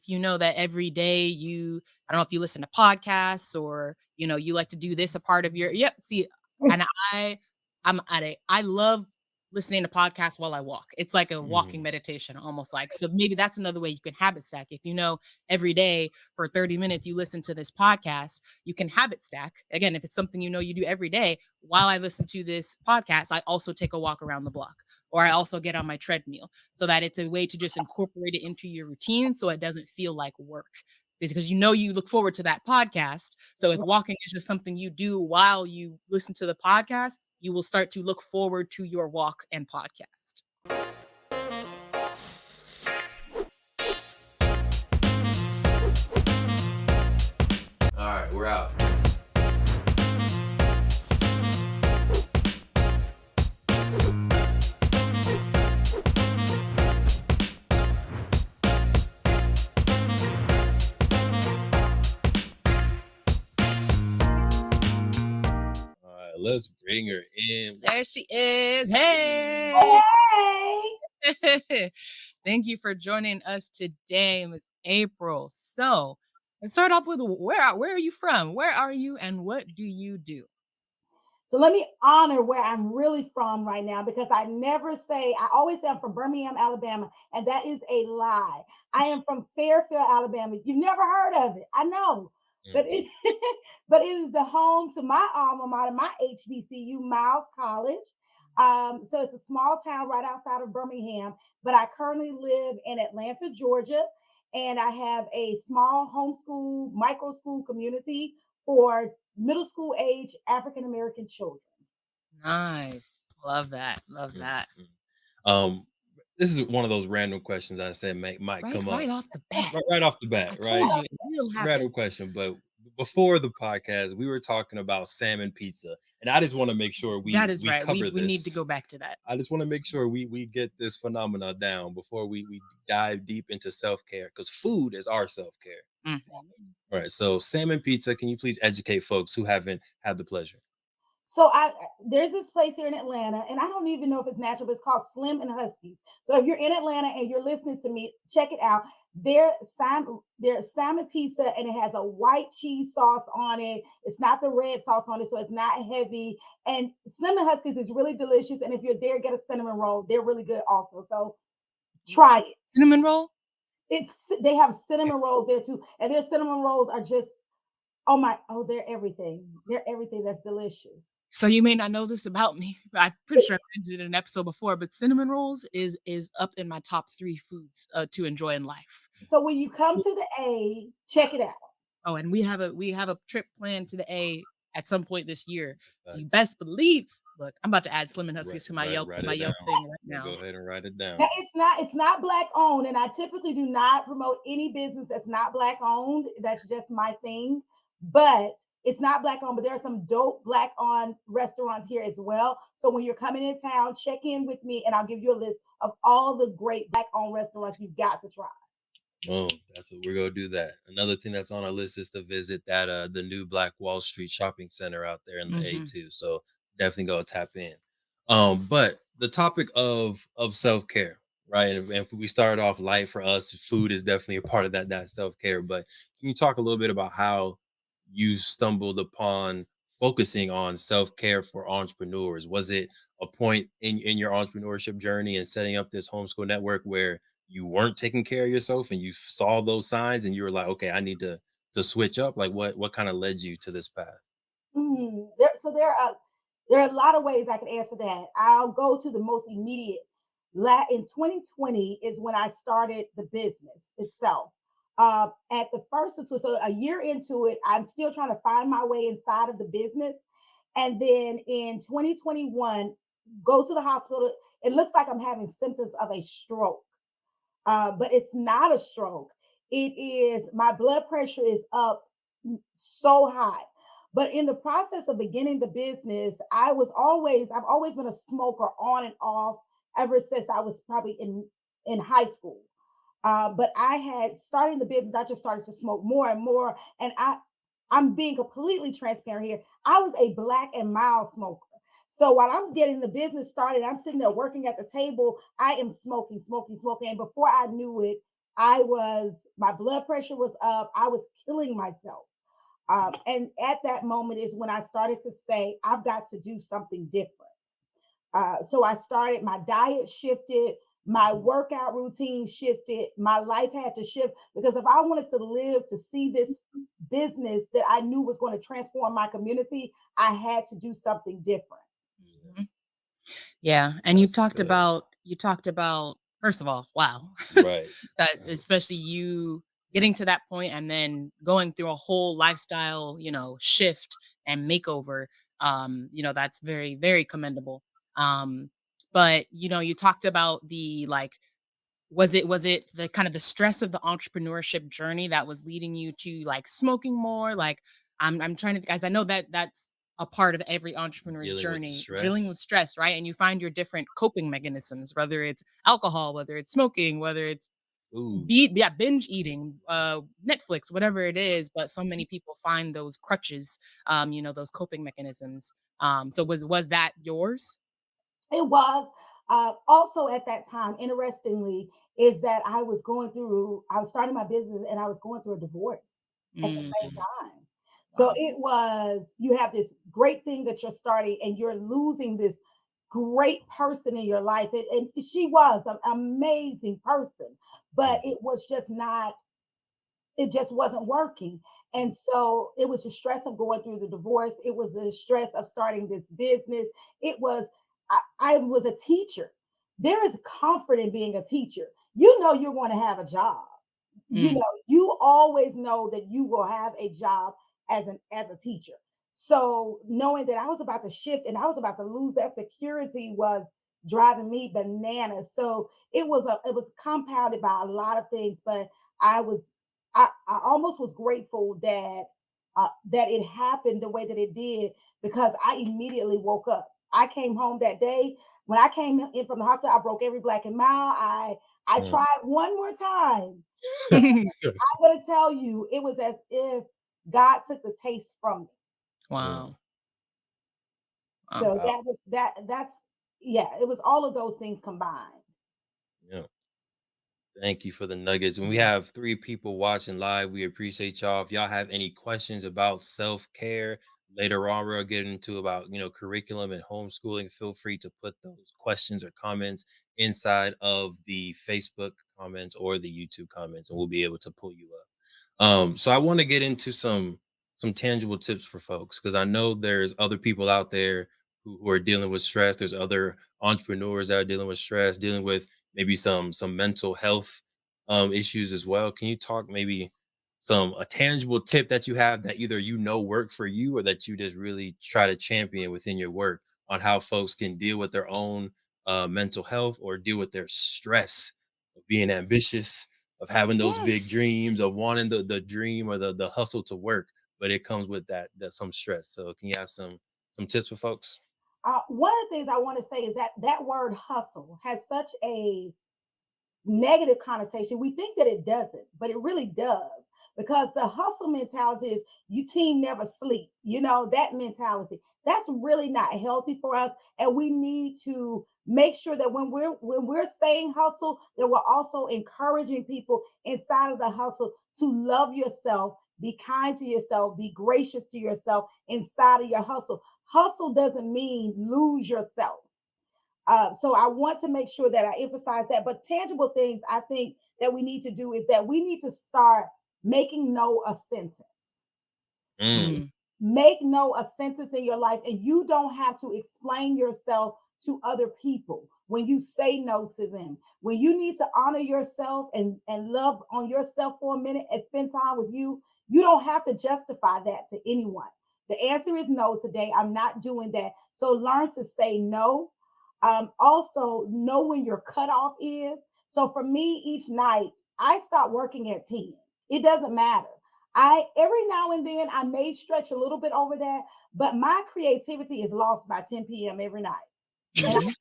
you know that every day I don't know if you listen to podcasts or, you like to do this a part of see, and I love listening to podcasts while I walk. It's like a walking Mhm. meditation, almost like. So maybe that's another way you can habit stack. If you know every day for 30 minutes you listen to this podcast, you can habit stack. Again, if it's something you do every day, while I listen to this podcast, I also take a walk around the block or I also get on my treadmill so that it's a way to just incorporate it into your routine so it doesn't feel like work. Because you look forward to that podcast. So if walking is just something you do while you listen to the podcast, you will start to look forward to your walk and podcast. All right, we're out. All right, let's bring her in. There she is. Hey. Hey! Thank you for joining us today, Miss April. So let's start off with where are you from? Where are you and what do you do? So let me honor where I'm really from right now because I always say I'm from Birmingham, Alabama, and that is a lie. I am from Fairfield, Alabama. You've never heard of it. I know. But Mm. it, but it is the home to my alma mater, my HBCU, Miles College. So it's a small town right outside of Birmingham, but I currently live in Atlanta, Georgia, and I have a small homeschool, micro school community for middle school age African American children. Nice. Love that. Love Mm, that. mm. Um, this is one of those random questions I said might Right, come up right off the bat. right off the I bat, right? told you it will happen. Random question, but before the podcast, we were talking about salmon pizza, and I just want to make sure That we is we right. cover We need to this. go back to that. I just want to make sure we get this phenomena down before we dive deep into self care because food is our self care. Mhm. All right, so salmon pizza. Can you please educate folks who haven't had the pleasure? So there's this place here in Atlanta, and I don't even know if it's natural, but it's called Slim and Huskies. So if you're in Atlanta and you're listening to me, check it out. There's salmon pizza, and it has a white cheese sauce on it. It's not the red sauce on it, so it's not heavy. And Slim and Huskies is really delicious. And if you're there, get a cinnamon roll. They're really good also. So try it. Cinnamon roll? It's They have cinnamon rolls there too, and their cinnamon rolls are just they're everything. They're everything that's delicious. So you may not know this about me, but I'm pretty sure I mentioned it in an episode before, but cinnamon rolls is up in my top 3 foods, to enjoy in life. So when you come to the A, check it out. Oh, and we have a trip planned to the A at some point this year. So you Facts. best believe look, I'm about to add Slim and Write, Huskies to my write, Yelp write my it down. Yelp thing right Go now. ahead and write it Now down. it's not black owned, and I typically do not promote any business that's not black owned. That's just my thing. But it's not black owned, but there are some dope black owned restaurants here as well. So when you're coming in town, check in with me and I'll give you a list of all the great black owned restaurants you've got to try. Oh, that's what we're gonna do. That another thing that's on our list is to visit that the new Black Wall Street shopping center out there in the A Mhm. too. So definitely go tap in. But the topic of self care, right? And if we started off light for us, food is definitely a part of that self care. But can you talk a little bit about how you stumbled upon focusing on self care for entrepreneurs? Was it a point in your entrepreneurship journey and setting up this homeschool network where you weren't taking care of yourself and you saw those signs and you were like, okay, I need to switch up? Like what kind of led you to this path? There are a lot of ways I can answer that. I'll go to the most immediate. In 2020 is when I started the business itself. At the first, so a year into it, I'm still trying to find my way inside of the business. And then in 2021, go to the hospital. It looks like I'm having symptoms of a stroke, but it's not a stroke. It is my blood pressure is up so high. But in the process of beginning the business, I've always been a smoker on and off ever since I was probably in high school. But I had starting the business, I just started to smoke more and more. And I'm being completely transparent here. I was a black and mild smoker. So while I'm getting the business started, I'm sitting there working at the table. I am smoking, smoking, smoking. And before I knew it, my blood pressure was up. I was killing myself. And at that moment is when I started to say, I've got to do something different. So I started, my diet shifted, my workout routine shifted, my life had to shift because if I wanted to live to see this business that I knew was going to transform my community, I had to do something different. Mhm. Yeah, and That's good. you talked about first of all, wow. Right. That Right. especially you getting to that point and then going through a whole lifestyle, shift and makeover. That's very, very commendable. Um, but you talked about the like was it the kind of the stress of the entrepreneurship journey that was leading you to like smoking more? Like I'm trying to guys, I know that that's a part of every entrepreneur's Dealing with journey, dealing stress. with stress, right? And you find your different coping mechanisms, whether it's alcohol, whether it's smoking, whether it's Food. binge eating, Netflix, whatever it is, but so many people find those crutches, those coping mechanisms. So was that yours? It was also at that time, interestingly, is that I was starting my business and I was going through a divorce at the same Mm, time. So wow. it was, you have this great thing that you're starting and you're losing this great person in your life. And she was an amazing person, but Mm. it just wasn't working. And so it was the stress of going through the divorce. It was the stress of starting this business. It was, I was a teacher. There is comfort in being a teacher. You know, you're going to have a job. You Mm, know, you always know that you will have a job as a teacher. So knowing that I was about to shift and I was about to lose that security was driving me bananas. So it was compounded by a lot of things, but I was I almost was grateful that it happened the way that it did because I immediately woke up. I came home that day. When I came in from the hospital, I broke every black and mile. I Mm. tried one more time. I'm gonna tell you, it was as if God took the taste from me. Mm. wow. Wow. So Wow. that's yeah, it was all of those things combined. Yeah. Thank you for the nuggets. When we have three people watching live, we appreciate y'all. If y'all have any questions about self-care, later on we'll get into about curriculum and homeschooling. Feel free to put those questions or comments inside of the Facebook comments or the YouTube comments, and we'll be able to pull you up. So I want to get into some tangible tips for folks because I know there's other people out there who are dealing with stress. There's other entrepreneurs that are dealing with stress, dealing with maybe some mental health issues as well. Can you talk maybe some a tangible tip that you have that either work for you or that you just really try to champion within your work on how folks can deal with their own mental health or deal with their stress of being ambitious, of having those Yeah. big dreams, of wanting the dream or the hustle to work, but it comes with that some stress. So can you have some tips for folks? One of the things I want to say is that that word hustle has such a negative connotation. We think that it doesn't, but it really does because the hustle mentality is you team never sleep. You know, that mentality. That's really not healthy for us and we need to make sure that when we're saying hustle that we're also encouraging people inside of the hustle to love yourself, be kind to yourself, be gracious to yourself inside of your hustle. Hustle doesn't mean lose yourself. So I want to make sure that I emphasize that. But tangible things I think that we need to do is that we need to start making no a sentence. Mm. Mm, Make no a sentence in your life, and you don't have to explain yourself to other people when you say no to them. When you need to honor yourself and love on yourself for a minute and spend time with you, you don't have to justify that to anyone. The answer is no today. I'm not doing that. So learn to say no. Also, know when your cutoff is. So for me, each night, I stop working at 10. It doesn't matter. I every now and then I may stretch a little bit over that, but my creativity is lost by 10 p.m. every night. And mhm.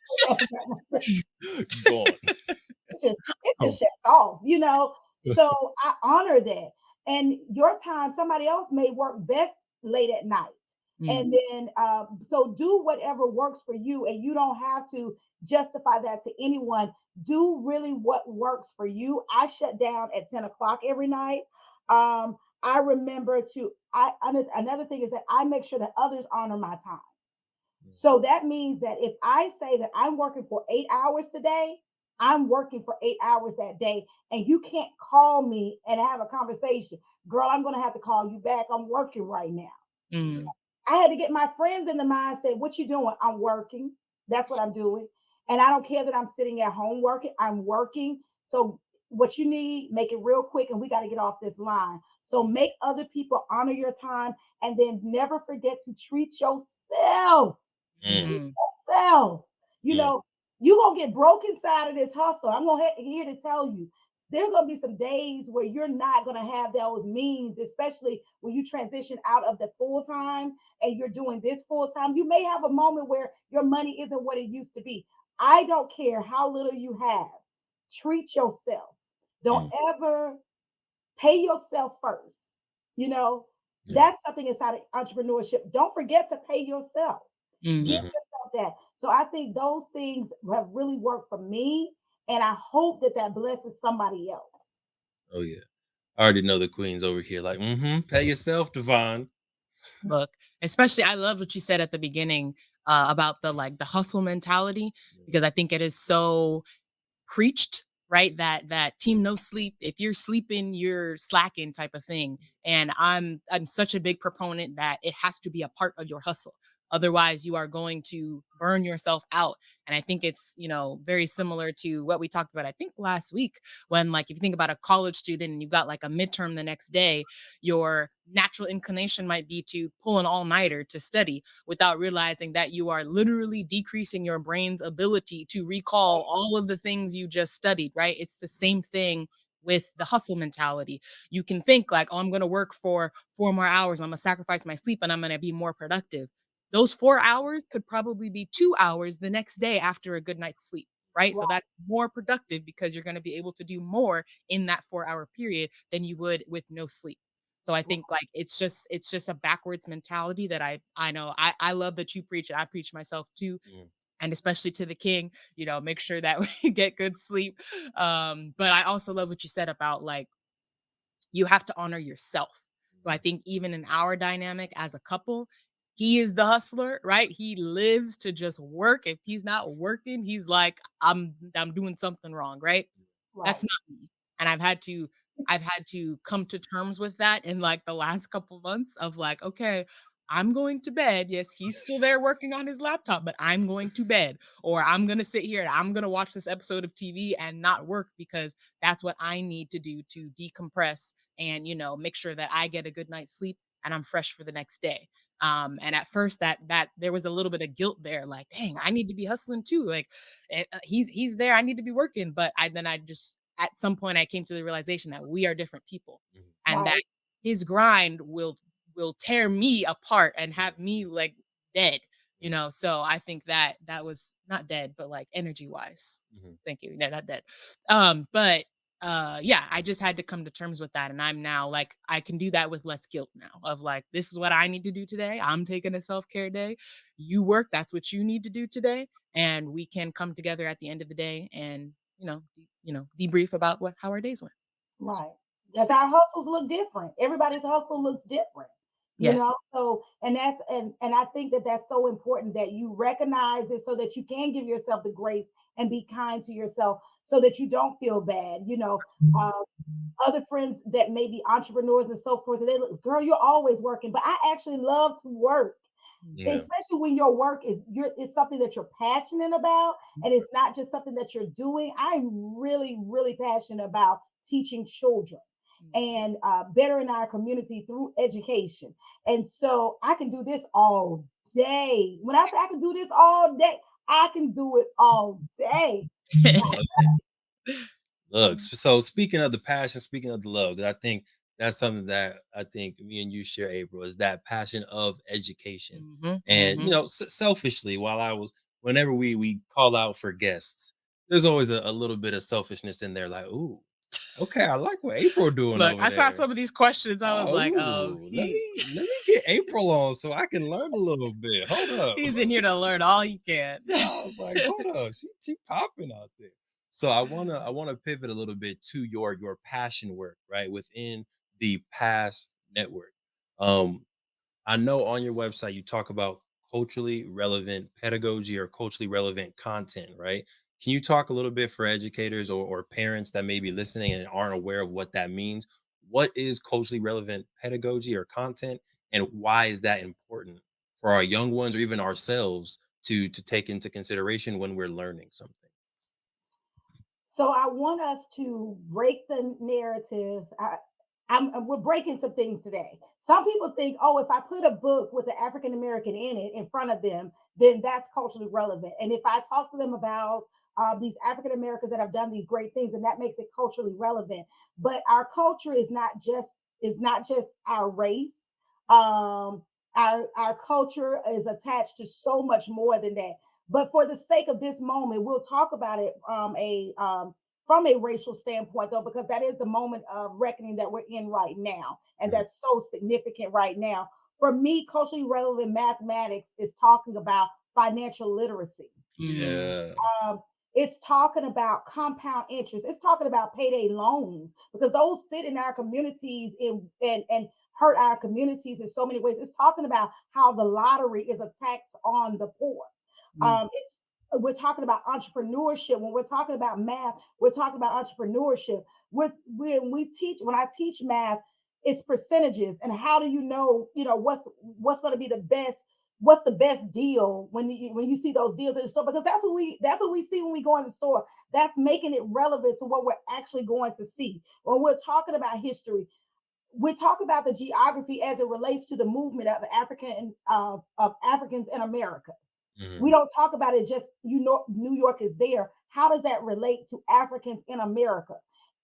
Gone. it just shuts off, you know. So I honor that. And your time, somebody else may work best late at night. Mm, And then, so do whatever works for you, and you don't have to justify that to anyone. Do really what works for you. I shut down at 10 o'clock every night. I remember to, another thing is that I make sure that others honor my time. Mm, So that means that if I say that I'm working for 8 hours today, I'm working for 8 hours that day, and you can't call me and have a conversation. Girl, I'm going to have to call you back. I'm working right now. mm, I had to get my friends in the mindset. What you doing? I'm working. That's what I'm doing. And I don't care that I'm sitting at home working. I'm working. So what you need, make it real quick, and we got to get off this line. So make other people honor your time, and then never forget to treat yourself. mm, mm, Self. You mm, know, you're gonna get broke inside of this hustle. I'm gonna here to tell you. There's gonna be some days where you're not gonna have those means, especially when you transition out of the full time and you're doing this full time. You may have a moment where your money isn't what it used to be. I don't care how little you have. Treat yourself. Don't mm. ever pay yourself first. You know, Yeah. that's something inside of entrepreneurship. Don't forget to pay yourself. Give mhm. Mhm. yourself that. So I think those things have really worked for me, and I hope that that blesses somebody else. Oh yeah. I already know the queen's over here like, pay yourself, Devon. Look, especially I love what you said at the beginning, about the, like, the hustle mentality, because I think it is so preached, right? That team no sleep. If you're sleeping, you're slacking type of thing. And I'm such a big proponent that it has to be a part of your hustle. Otherwise, you are going to burn yourself out. And I think it's, very similar to what we talked about, I think last week, when, like, if you think about a college student and you've got like a midterm the next day, your natural inclination might be to pull an all-nighter to study without realizing that you are literally decreasing your brain's ability to recall all of the things you just studied, right? It's the same thing with the hustle mentality. You can think like, oh, I'm going to work for 4 more hours. I'm going to sacrifice my sleep and I'm going to be more productive. Those 4 hours could probably be 2 hours the next day after a good night's sleep, right? So Right, that's more productive because you're going to be able to do more in that 4 hour period than you would with no sleep. So I think like it's just a backwards mentality that I know I love that you preach it. I preach myself too, Mm, and especially to the king, make sure that we get good sleep. But I also love what you said about like you have to honor yourself. So I think even in our dynamic as a couple, he is the hustler, right? He lives to just work. If he's not working, he's like, I'm doing something wrong, right? That's right, not me. And I've had to come to terms with that in like the last couple months of like, okay, I'm going to bed. Yes, he's still there working on his laptop, but I'm going to bed. Or I'm gonna sit here and I'm gonna watch this episode of TV and not work because that's what I need to do to decompress and make sure that I get a good night's sleep and I'm fresh for the next day. And at first that there was a little bit of guilt there, like, dang, I need to be hustling too. Like he's there, I need to be working. But I just at some point I came to the realization that we are different people mhm, and that right, his grind will tear me apart and have me like dead. So I think that that was not dead, but like energy wise. mhm, Thank you. No, not dead. But yeah, I just had to come to terms with that. And I'm now like I can do that with less guilt now of like, this is what I need to do today. I'm taking a self-care day. You work, that's what you need to do today. And we can come together at the end of the day and, debrief about how our days went. right. Because our hustles look different. Everybody's hustle looks different. Yes. So and I think that that's so important that you recognize it so that you can give yourself the grace and be kind to yourself so that you don't feel bad. Uh, other friends that may be entrepreneurs and so forth, they look, girl, you're always working, but I actually love to work, yeah. especially when your work is it's something that you're passionate about and it's not just something that you're doing. I'm really, really passionate about teaching children and bettering our community through education. And so I can do this all day. When I say I can do this all day, I can do it all day. Love it. Look, so speaking of the passion, speaking of the love, I think that's something that I think me and you share, April, is that passion of education. Mhm, And mhm. selfishly, whenever we call out for guests, there's always a little bit of selfishness in there, like, ooh. Okay, I like what April doing Look, over I saw there. some of these questions. I was like, oh, Oh, let me get April on so I can learn a little bit. Hold up. he's in here to learn all he can. I was like, hold up, she popping out there. So I wanna pivot a little bit to your passion work, right? Within the past network. Um, I know on your website you talk about culturally relevant pedagogy or culturally relevant content, right? Can you talk a little bit for educators or parents that may be listening and aren't aware of what that means? What is culturally relevant pedagogy or content, and why is that important for our young ones or even ourselves to take into consideration when we're learning something? So I want us to break the narrative. We're breaking some things today. Some people think, oh, if I put a book with an African American in it in front of them, then that's culturally relevant. And if I talk to them about these African Americans that have done these great things, and that makes it culturally relevant. But our culture is not just our race. Um, our culture is attached to so much more than that. But for the sake of this moment, we'll talk about it from a racial standpoint, though, because that is the moment of reckoning that we're in right now, and Mhm. that's so significant right now. For me, culturally relevant mathematics is talking about financial literacy. Mm, Yeah. Um, it's talking about compound interest. It's talking about payday loans because those sit in our communities and hurt our communities in so many ways. It's talking about how the lottery is a tax on the poor. mm, It's we're talking about entrepreneurship. When we're talking about math, we're talking about entrepreneurship. When I teach math, it's percentages and how do you know what's going to be the best, what's the best deal when you see those deals in the store, because that's what we see when we go in the store. That's making it relevant to what we're actually going to see. When we're talking about history, we talk about the geography as it relates to the movement of Africans in America. We Mhm. don't talk about it just New York is there. How does that relate to Africans in America?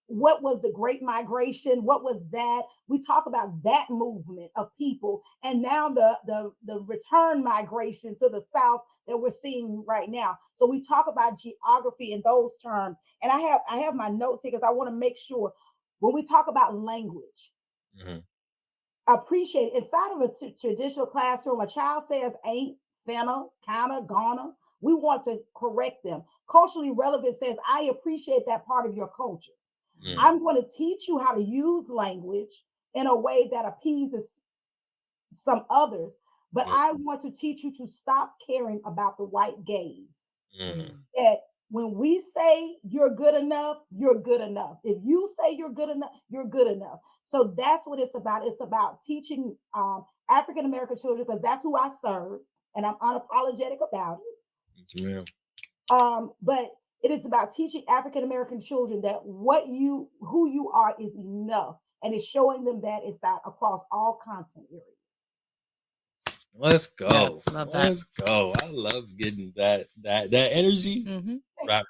What was the Great Migration? What was that? We talk about that movement of people, and now the return migration to the South that we're seeing right now. So we talk about geography in those terms, and I have my notes here because I want to make sure when we talk about language, Mhm. appreciate inside of a traditional classroom. A child says ain't, finna, kinda, gonna. We want to correct them. Culturally relevant says I appreciate that part of your culture. Mhm. I'm going to teach you how to use language in a way that appeases some others, but Mhm. I want to teach you to stop caring about the white gaze. Mhm. mm. That when we say you're good enough, you're good enough. If you say you're good enough, you're good enough. So that's what it's about. It's about teaching African American children, because that's who I serve, and I'm unapologetic about it. Yeah. But it is about teaching African American children that who you are is enough, and it's showing them that it's that across all content areas. Let's Yeah, go. love that. Let's go. I love getting that energy Hmm. right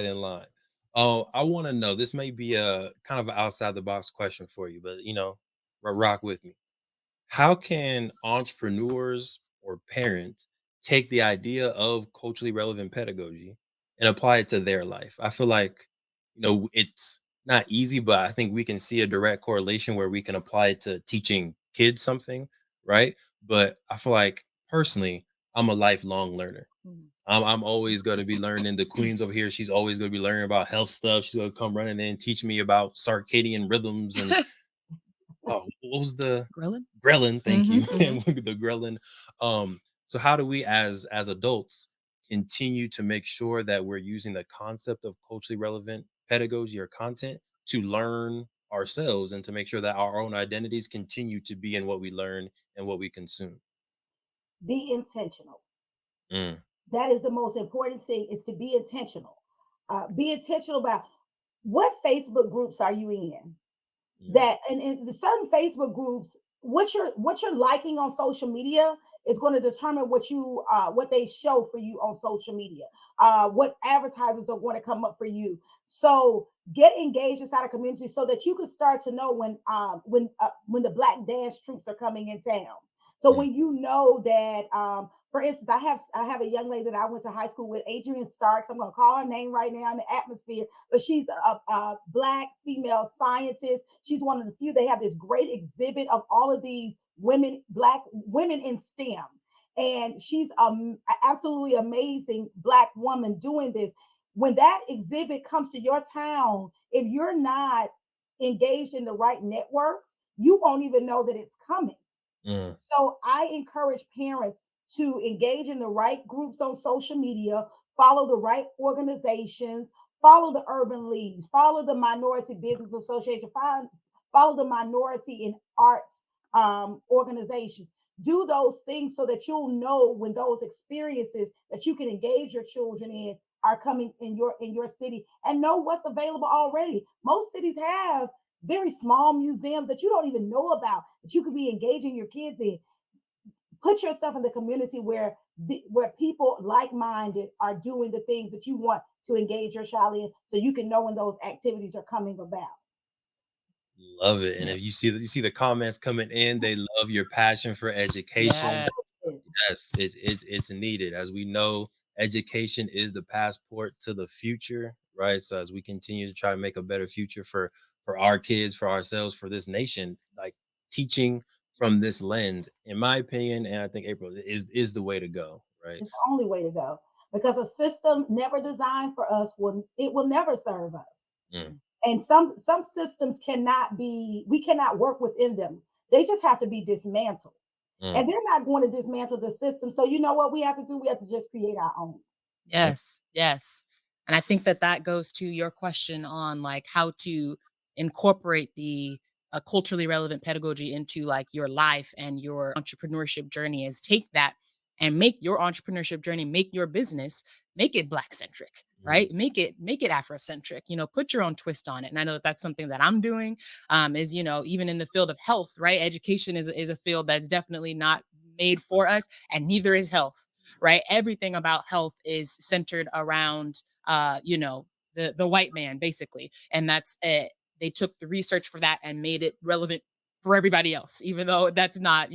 in line. Oh, I want to know. This may be a kind of an outside the box question for you, but rock with me. How can entrepreneurs or parents take the idea of culturally relevant pedagogy and apply it to their life? I feel like, it's not easy, but I think we can see a direct correlation where we can apply it to teaching kids something, right? But I feel like personally, I'm a lifelong learner. Mm. I'm always going to be learning. The queen's over here. She's always going to be learning about health stuff. She's going to come running in, teach me about circadian rhythms and what was the Grilling? ghrelin? Thank Hmm. you. Hmm. The ghrelin. So how do we as adults continue to make sure that we're using the concept of culturally relevant pedagogy or content to learn ourselves and to make sure that our own identities continue to be in what we learn and what we consume? Be intentional. Mm, That is the most important thing, is to be intentional. Be intentional about what Facebook groups are you in. mm, That and in the certain Facebook groups, what you're liking on social media is going to determine what they show for you on social media. What advertisers are going to come up for you. So get engaged inside a community so that you can start to know when the black dance troops are coming in town. So mm, when you know that For instance, I have a young lady that I went to high school with, Adrian Starks. I'm going to call her name right now in the atmosphere, but she's a black female scientist. She's one of the few. They have this great exhibit of all of these women, black women in STEM, and she's absolutely amazing black woman doing this. When that exhibit comes to your town, if you're not engaged in the right networks, you won't even know that it's coming. Mm, So I encourage parents to engage in the right groups on social media, follow the right organizations, follow the urban leagues, follow the minority business association, follow the minority in arts organizations. Do those things so that you'll know when those experiences that you can engage your children in are coming in your city, and know what's available already. Most cities have very small museums that you don't even know about that you could be engaging your kids in. Put yourself in the community where people like-minded are doing the things that you want to engage your child in, so you can know when those activities are coming about. love it. And Yeah. if you see the comments coming in, they love your passion for education. Yeah. Yes, it's needed. As we know, education is the passport to the future, right? So as we continue to try to make a better future for our kids, for ourselves, for this nation, like teaching from this lens, in my opinion, and I think April is the way to go, right? It's the only way to go, because a system never designed for us will never serve us. Mm, And some systems cannot be we cannot work within them. They just have to be dismantled. mm, And they're not going to dismantle the system. So you know what we have to do? We have to just create our own. mm, Yes, yes. And I think that that goes to your question on like how to incorporate the culturally relevant pedagogy into like your life and your entrepreneurship journey is take that and make your entrepreneurship journey, make your business, make it black centric, mm, right? Make it Afrocentric, put your own twist on it. And I know that that's something that I'm doing is, even in the field of health, right? Education is a field that's definitely not made for us and neither is health, right? Everything about health is centered around the white man basically. And that's it. They took the research for that and made it relevant for everybody else, even though that's not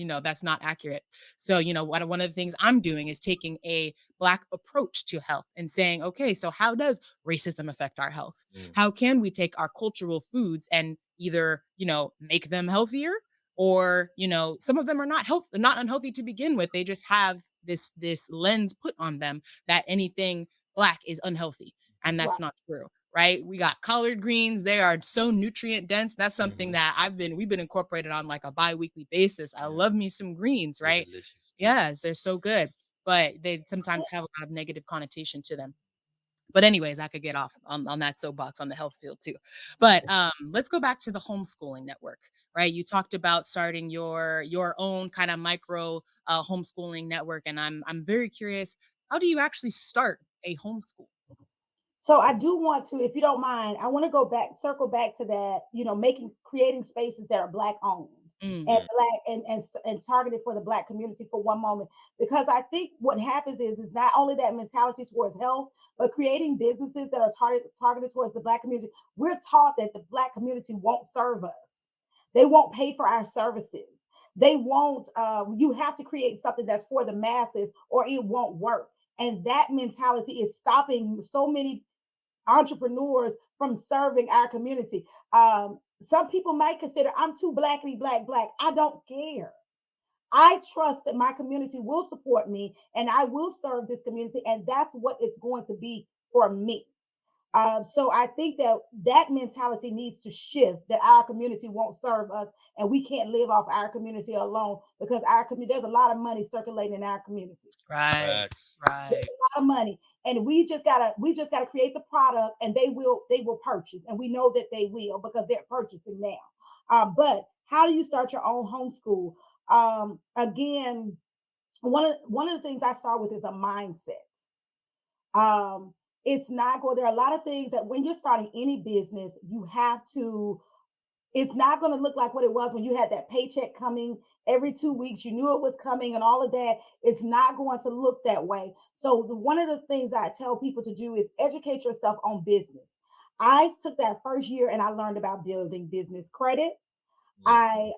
accurate. So, one of the things I'm doing is taking a black approach to health and saying, okay, so how does racism affect our health? mm, How can we take our cultural foods and either, make them healthier or some of them are not unhealthy to begin with, they just have this lens put on them that anything black is unhealthy, and Right. that's not true, right? We got collard greens, they are so nutrient dense. That's something mhm. that we've been incorporated on like a bi-weekly basis. I Yeah, love me some greens, they're right? delicious too. Yes, they're so good, but they sometimes have a lot of negative connotation to them. But anyways, I could get off on that soapbox on the health field too. But let's go back to the homeschooling network, right? You talked about starting your own kind of micro homeschooling network, and I'm very curious. How do you actually start a homeschool? So I do want to, if you don't mind, I want to circle back to that, creating spaces that are black owned and Mm, Mm, black and targeted for the black community for one moment. Because I think what happens is not only that mentality towards health, but creating businesses that are targeted towards the black community. We're taught that the black community won't serve us. They won't pay for our services. They won't, you have to create something that's for the masses or it won't work. And that mentality is stopping so many entrepreneurs from serving our community. Some people might consider I'm too black to be black. I don't care. I trust that my community will support me and I will serve this community, and that's what it's going to be for me. So I think that that mentality needs to shift. That our community won't serve us, and we can't live off our community alone because our community. There's a lot of money circulating in our community, right, facts. right. lot of money, and we just gotta create the product, and they will purchase, and we know that they will because they're purchasing now. But how do you start your own homeschool? Again, one of the things I start with is a mindset. Um, it's not going. There are a lot of things that when you're starting any business, you have to it's not going to look like what it was when you had that paycheck coming every 2 weeks. You knew it was coming and all of that. It's not going to look that way. So, one of the things I tell people to do is educate yourself on business. I took that first year and I learned about building business credit. Mm, I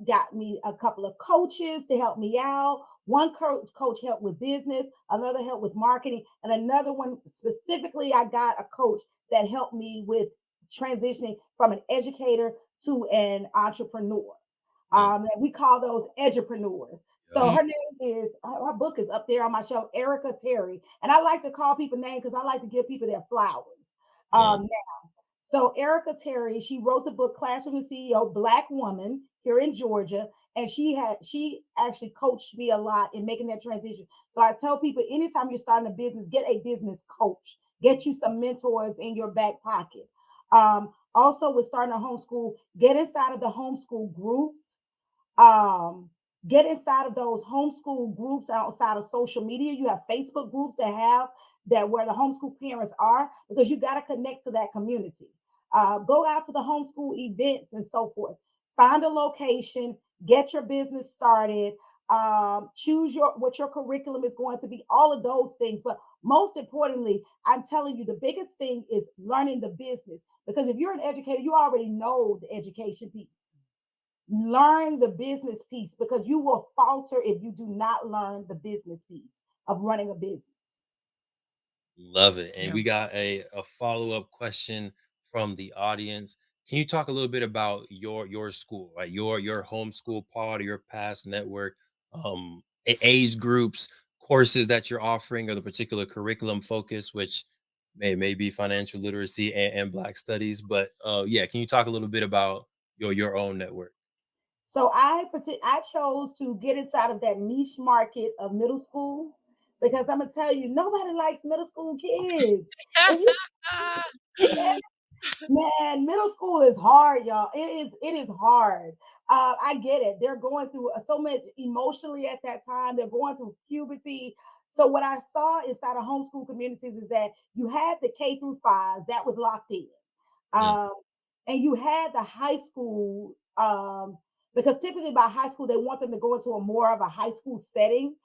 got me a couple of coaches to help me out. One coach helped with business, another helped with marketing, and another one specifically, I got a coach that helped me with transitioning from an educator to an entrepreneur. Mm, And we call those edupreneurs. yep. So her name is, her book is up there on my shelf, Erica Terry. And I like to call people names because I like to give people their flowers. Mm, Um, so Erica Terry, she wrote the book Classroom CEO, Black woman here in Georgia, and she actually coached me a lot in making that transition. So I tell people anytime you're starting a business, get a business coach, get you some mentors in your back pocket. Also, with starting a homeschool, get inside of the homeschool groups, um, get inside of those homeschool groups outside of social media. You have Facebook groups that have that where the homeschool parents are because you got to connect to that community. Go out to the homeschool events and so forth. Find a location, get your business started. Choose your what your curriculum is going to be. All of those things, but most importantly, I'm telling you, the biggest thing is learning the business because if you're an educator, you already know the education piece. Learn the business piece because you will falter if you do not learn the business piece of running a business. Love it. And Yeah. we got a follow-up question from the audience. Can you talk a little bit about your school, like your homeschool pod or your past network, age groups, courses that you're offering, or the particular curriculum focus, which may be financial literacy and Black studies. But yeah, can you talk a little bit about your own network? So I chose to get inside of that niche market of middle school because I'm gonna tell you nobody likes middle school kids. If you Man, middle school is hard, y'all. It is hard. I get it. They're going through so much emotionally at that time. They're going through puberty. So what I saw inside of homeschool communities is that you had the K through fives that was locked in, Mm, um, and you had the high school because typically by high school they want them to go into a more of a high school setting.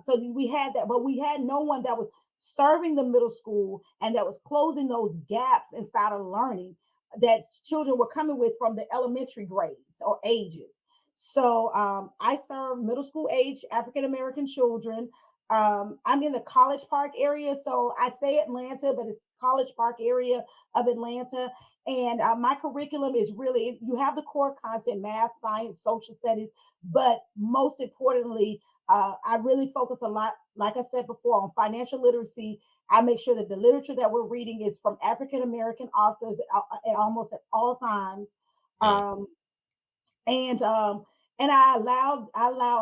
So we had that, but we had no one that was serving the middle school and that was closing those gaps inside of learning that children were coming with from the elementary grades or ages. So I serve middle school age African American children. I'm in the College Park area, so I say Atlanta, but it's College Park area of Atlanta. And my curriculum is really you have the core content, math, science, social studies, but most importantly, I really focus a lot, like I said before, on financial literacy. I make sure that the literature that we're reading is from African American authors at almost at all times. mm, Um, and I allow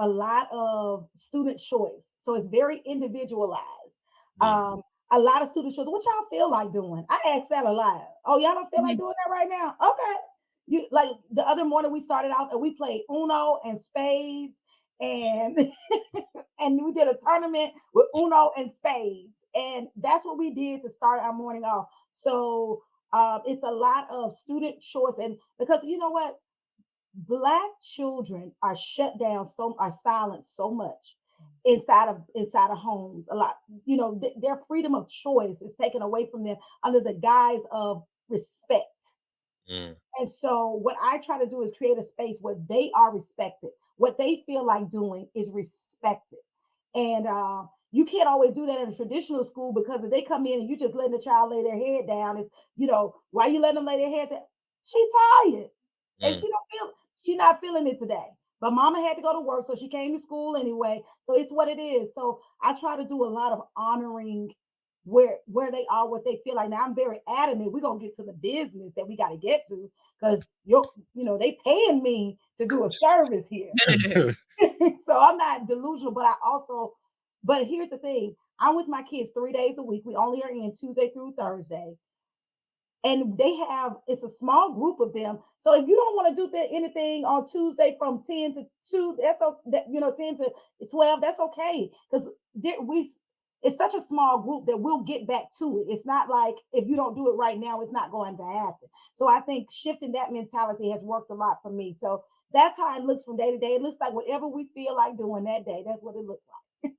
a lot of student choice, so it's very individualized. mm, Um, a lot of student choice. What y'all feel like doing? I ask that a lot. Oh, y'all don't feel like Mhm. doing that right now? Okay. You like the other morning we started out and we played Uno and spades and and we did a tournament with Uno and spades, and that's what we did to start our morning off. So it's a lot of student choice, and because you know what, Black children are shut down, so are silenced so much inside of homes. A lot, their freedom of choice is taken away from them under the guise of respect. mm, And so, what I try to do is create a space where they are respected. What they feel like doing is respected. And you can't always do that in a traditional school because if they come in and you just letting the child lay their head down, it's, why you letting them lay their head down? She tired and mm. she not feeling it today. But mama had to go to work, so she came to school anyway. So it's what it is. So I try to do a lot of honoring where they are, what they feel like. Now I'm very adamant. We're gonna get to the business that we got to get to because they paying me to do a service here. So I'm not delusional, but here's the thing. I'm with my kids 3 days a week. We only are in Tuesday through Thursday. And it's a small group of them. So if you don't want to do anything on Tuesday from 10 to 2, that's okay, 10 to 12, that's okay. Because we it's such a small group that we'll get back to it. It's not like if you don't do it right now, it's not going to happen. So I think shifting that mentality has worked a lot for me. So that's how it looks from day to day. It looks like whatever we feel like doing that day, that's what it looks like.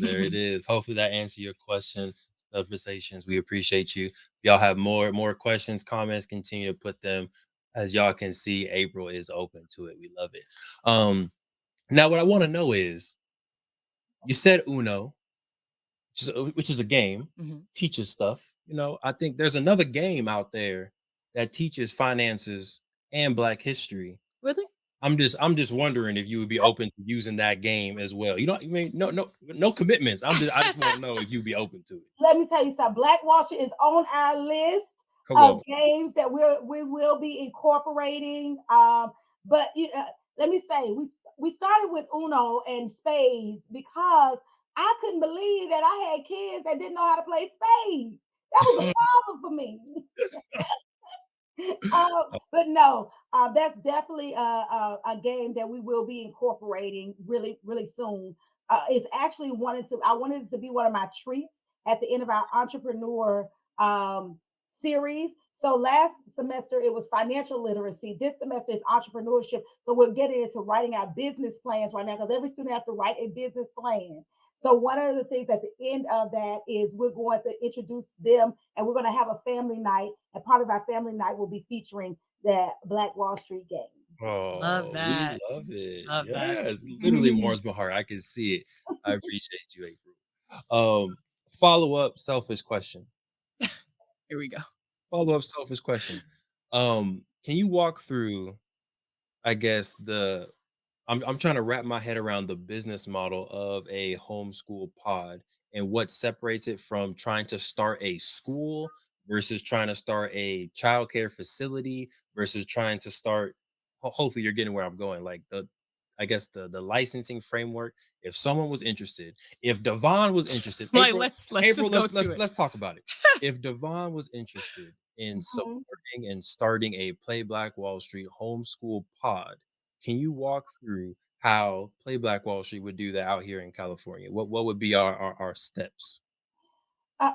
There it is. Hopefully that answered your question. Conversations. We appreciate you. If y'all have more questions, comments, continue to put them. As y'all can see, April is open to it. We love it. Now what I want to know is You said Uno, which is a game, Mhm. teaches stuff. I think there's another game out there that teaches finances and Black history. Really? I'm just wondering if you would be open to using that game as well. You mean no commitments. I just want to know if you'd be open to it. Let me tell you something. Black Wall Street is on our list Come of on. games that we will be incorporating. But let me say, we started with Uno and spades because I couldn't believe that I had kids that didn't know how to play spades. That was a problem for me. But no, that's definitely a game that we will be incorporating really, really soon. It's actually I wanted it to be one of my treats at the end of our entrepreneur series. So last semester it was financial literacy. This semester is entrepreneurship. So we're getting into writing our business plans right now because every student has to write a business plan. So one of the things at the end of that is we're going to introduce them and we're going to have a family night. And part of our family night will be featuring the Black Wall Street game. Love Oh, we that. love it. Love that. Yes, literally warms my heart. I can see it. I appreciate you, April. Follow up selfish question. Here we go. Follow up selfish question. Can you walk through, I guess, I'm trying to wrap my head around the business model of a homeschool pod and what separates it from trying to start a school versus trying to start a childcare facility versus trying to start. Hopefully, you're getting where I'm going. Like I guess the licensing framework. If someone was interested, if Devon was interested, Like, April, let's April, just go let's to let's it. let's talk about it. If Devon was interested in Mhm. supporting and starting a Play Black Wall Street homeschool pod, can you walk through how Play Black Wall Street would do that out here in California? What would be our steps?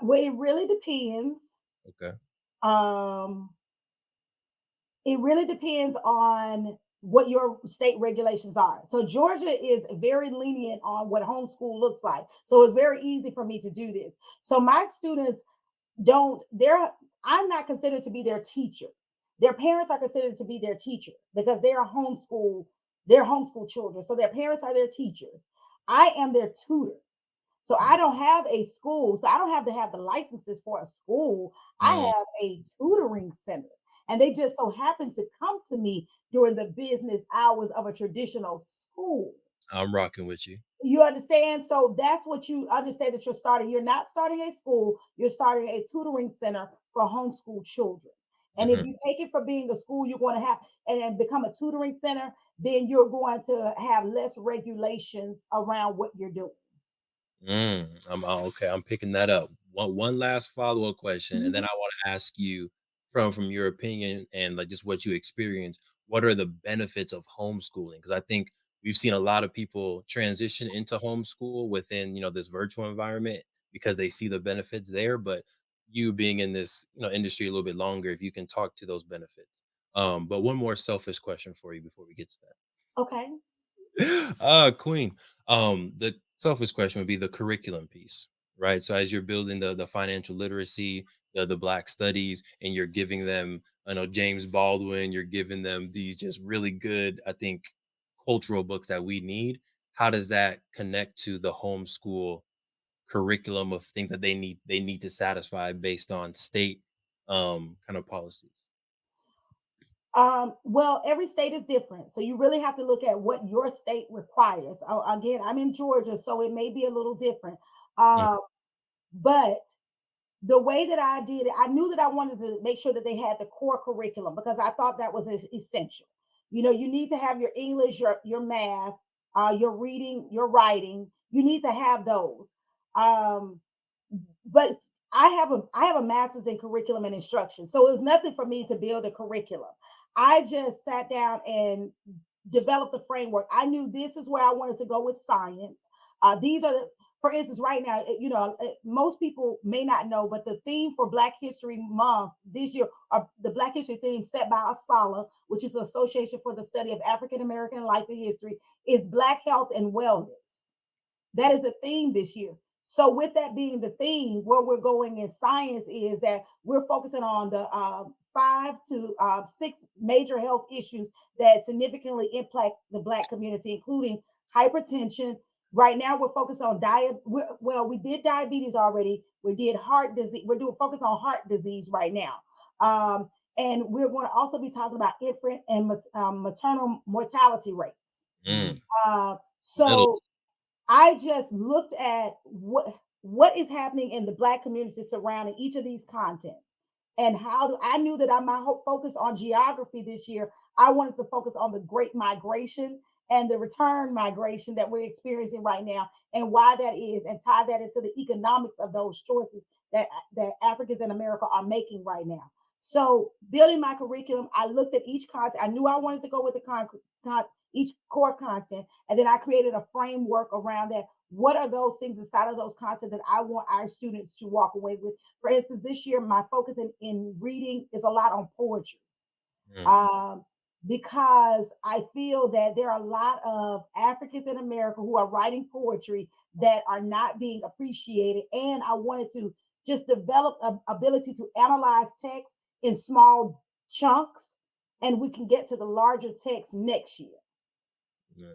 Well, it really depends. Okay. Um, it really depends on what your state regulations are. So Georgia is very lenient on what homeschool looks like. So it's very easy for me to do this. So my students don't they're I'm not considered to be their teacher. Their parents are considered to be their teacher because they're homeschool children. So their parents are their teachers. I am their tutor. So I don't have a school. So I don't have to have the licenses for a school. I Mm, have a tutoring center. And they just so happen to come to me during the business hours of a traditional school. I'm rocking with you. You understand? So that's what you understand that you're starting. You're not starting a school, you're starting a tutoring center for homeschool children. And if Mhm. you take it from being a school, you're going to have and become a tutoring center, then you're going to have less regulations around what you're doing. Okay. I'm picking that up. One last follow up question, and then Mhm. I want to ask you from your opinion and like just what you experience. What are the benefits of homeschooling? Because I think we've seen a lot of people transition into homeschool within this virtual environment because they see the benefits there. But you being in this industry a little bit longer, if you can talk to those benefits. But one more selfish question for you before we get to that. Okay. Queen. The selfish question would be the curriculum piece, right? So as you're building the financial literacy, the Black studies, and you're giving them, James Baldwin, you're giving them these just really good, I think, cultural books that we need. How does that connect to the homeschool curriculum of things that they need to satisfy based on state kind of policies? Well, every state is different. So you really have to look at what your state requires. Again, I'm in Georgia, so it may be a little different. Mm, Uh, but the way that I did it, I knew that I wanted to make sure that they had the core curriculum because I thought that was essential. You need to have your English, your math, your reading, your writing. You need to have those. Um, but I have a master's in curriculum and instruction, so it was nothing for me to build a curriculum. I just sat down and developed the framework. I knew this is where I wanted to go with science. These are the For instance, right now, most people may not know, but the theme for Black History Month this year, or the Black History theme set by ASALA, which is the Association for the Study of African American Life and History, is Black Health and Wellness. That is the theme this year. So, with that being the theme, where we're going in science is that we're focusing on the 5 to 6 major health issues that significantly impact the Black community, including hypertension, Right now, we're focused on diet. Well, we did diabetes already. We did heart disease. We're doing focus on heart disease right now. Um, and we're going to also be talking about infant and maternal mortality rates. Mm, middle. So I just looked at what is happening in the Black community surrounding each of these contents, and how do I knew that I might focus on geography this year. I wanted to focus on the Great Migration and the return migration that we're experiencing right now, and why that is, and tie that into the economics of those choices that Africans in America are making right now. So, building my curriculum, I looked at each content. I knew I wanted to go with the each core content. And then I created a framework around that. What are those things inside of those content that I want our students to walk away with? For instance, this year, my focus in reading is a lot on poetry. Mm, Um, because I feel that there are a lot of Africans in America who are writing poetry that are not being appreciated. And I wanted to just develop an ability to analyze text in small chunks, and we can get to the larger text next year. yeah.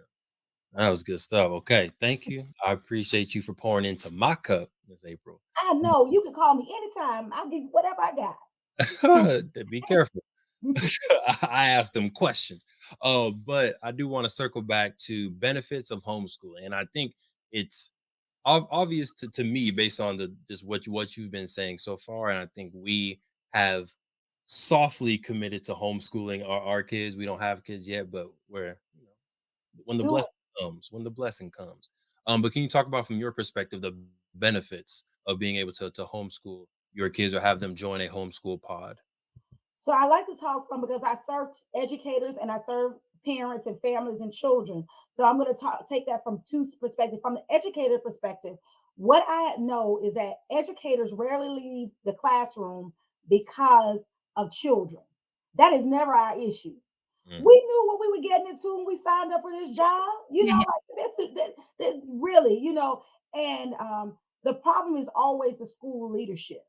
That was good stuff. Okay, thank you. I appreciate you for pouring into my cup, Miss April. I know you can call me anytime. I'll give you whatever I got. Be careful. I asked them questions. But I do want to circle back to benefits of homeschooling, and I think it's obvious to me based on the just what you've been saying so far, and I think we have softly committed to homeschooling our kids. We don't have kids yet, but we're when the Do it. blessing when the blessing comes. But can you talk about from your perspective the benefits of being able to homeschool your kids or have them join a homeschool pod? So I like to talk from, because I serve educators and I serve parents and families and children. So I'm going to take that from two perspectives. From the educator perspective, what I know is that educators rarely leave the classroom because of children. That is never our issue. Mm, We knew what we were getting into when we signed up for this job. Like this really, and the problem is always the school leadership,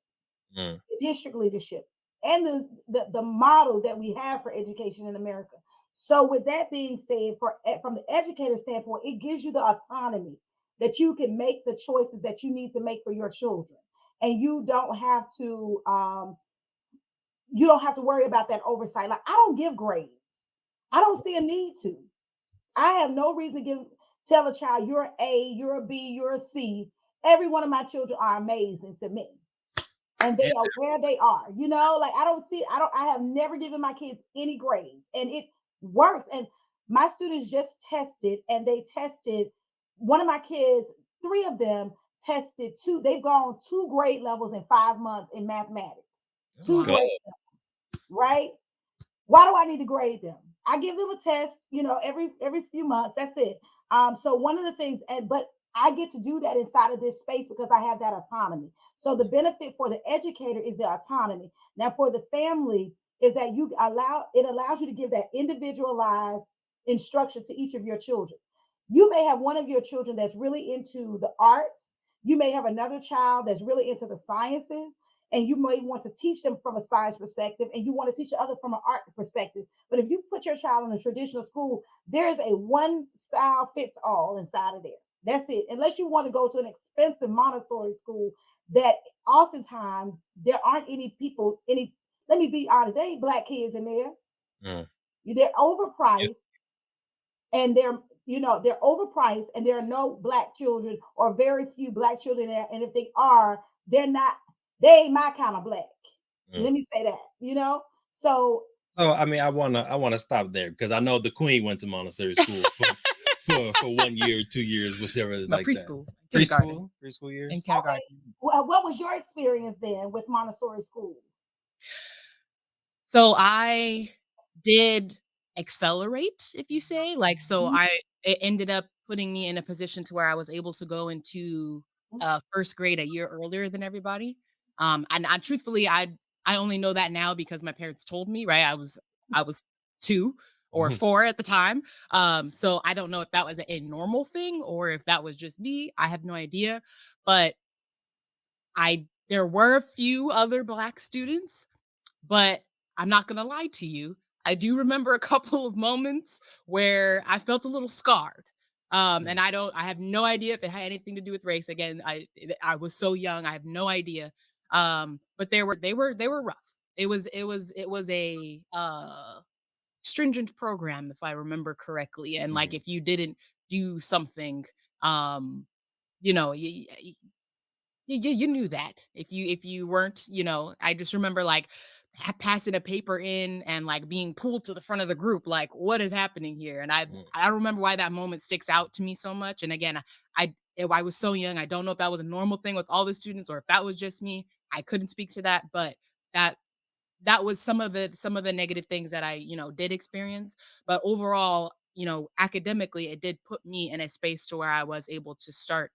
mm, district leadership, and the model that we have for education in America. So, with that being said, from the educator standpoint, it gives you the autonomy that you can make the choices that you need to make for your children, and you don't have to worry about that oversight. Like, I don't give grades. I don't see a need to. I have no reason to tell a child you're an A, you're a B, you're a C. Every one of my children are amazing to me, and they yeah, are where they are. Like, I have never given my kids any grades, and it works. And my students just tested, and they tested one of my kids, three of them tested two, they've gone two grade levels in 5 months in mathematics. let's Two go. grade, right? Why do I need to grade them? I give them a test, every few months. That's it. So one of the things, but I get to do that inside of this space because I have that autonomy. So the benefit for the educator is the autonomy. Now for the family is that it allows you to give that individualized instruction to each of your children. You may have one of your children that's really into the arts. You may have another child that's really into the sciences, and you may want to teach them from a science perspective, and you want to teach the other from an art perspective. But if you put your child in a traditional school, there is a one style fits all inside of there. That's it. Unless you want to go to an expensive Montessori school, that oftentimes there aren't let me be honest, there ain't black kids in there. Mm, They're yeah. overpriced, and they're overpriced, and there are no black children, or very few black children there. And if they are, they ain't my kind of black. Mm. Let me say that. So So I mean, I wanna stop there because I know the queen went to Montessori school for 1 year, 2 years, whichever is But like that. preschool, kindergarten, Preschool and years. okay, kindergarten. well, what was your experience then with Montessori schools? So I did accelerate, if you say, like, so Mhm, it ended up putting me in a position to where I was able to go into, first grade a year earlier than everybody. And I truthfully, I only know that now because my parents told me, right? I was 2 or Mhm. 4 at the time. So I don't know if that was a normal thing or if that was just me. I have no idea. But I there were a few other Black students, but I'm not gonna lie to you, I do remember a couple of moments where I felt a little scarred. And I have no idea if it had anything to do with race. Again, I was so young, I have no idea. But they were rough. It was a stringent program, if I remember correctly. And like, Mhm. if you didn't do something, um, you know, you knew that. If you weren't, I just remember like passing a paper in and like being pulled to the front of the group, like, what is happening here? And I Mm. I don't remember why that moment sticks out to me so much. And again, I was so young. I don't know if that was a normal thing with all the students or if that was just me. I couldn't speak to that, but that that was some of the negative things that I, did experience. But overall, academically, it did put me in a space to where I was able to start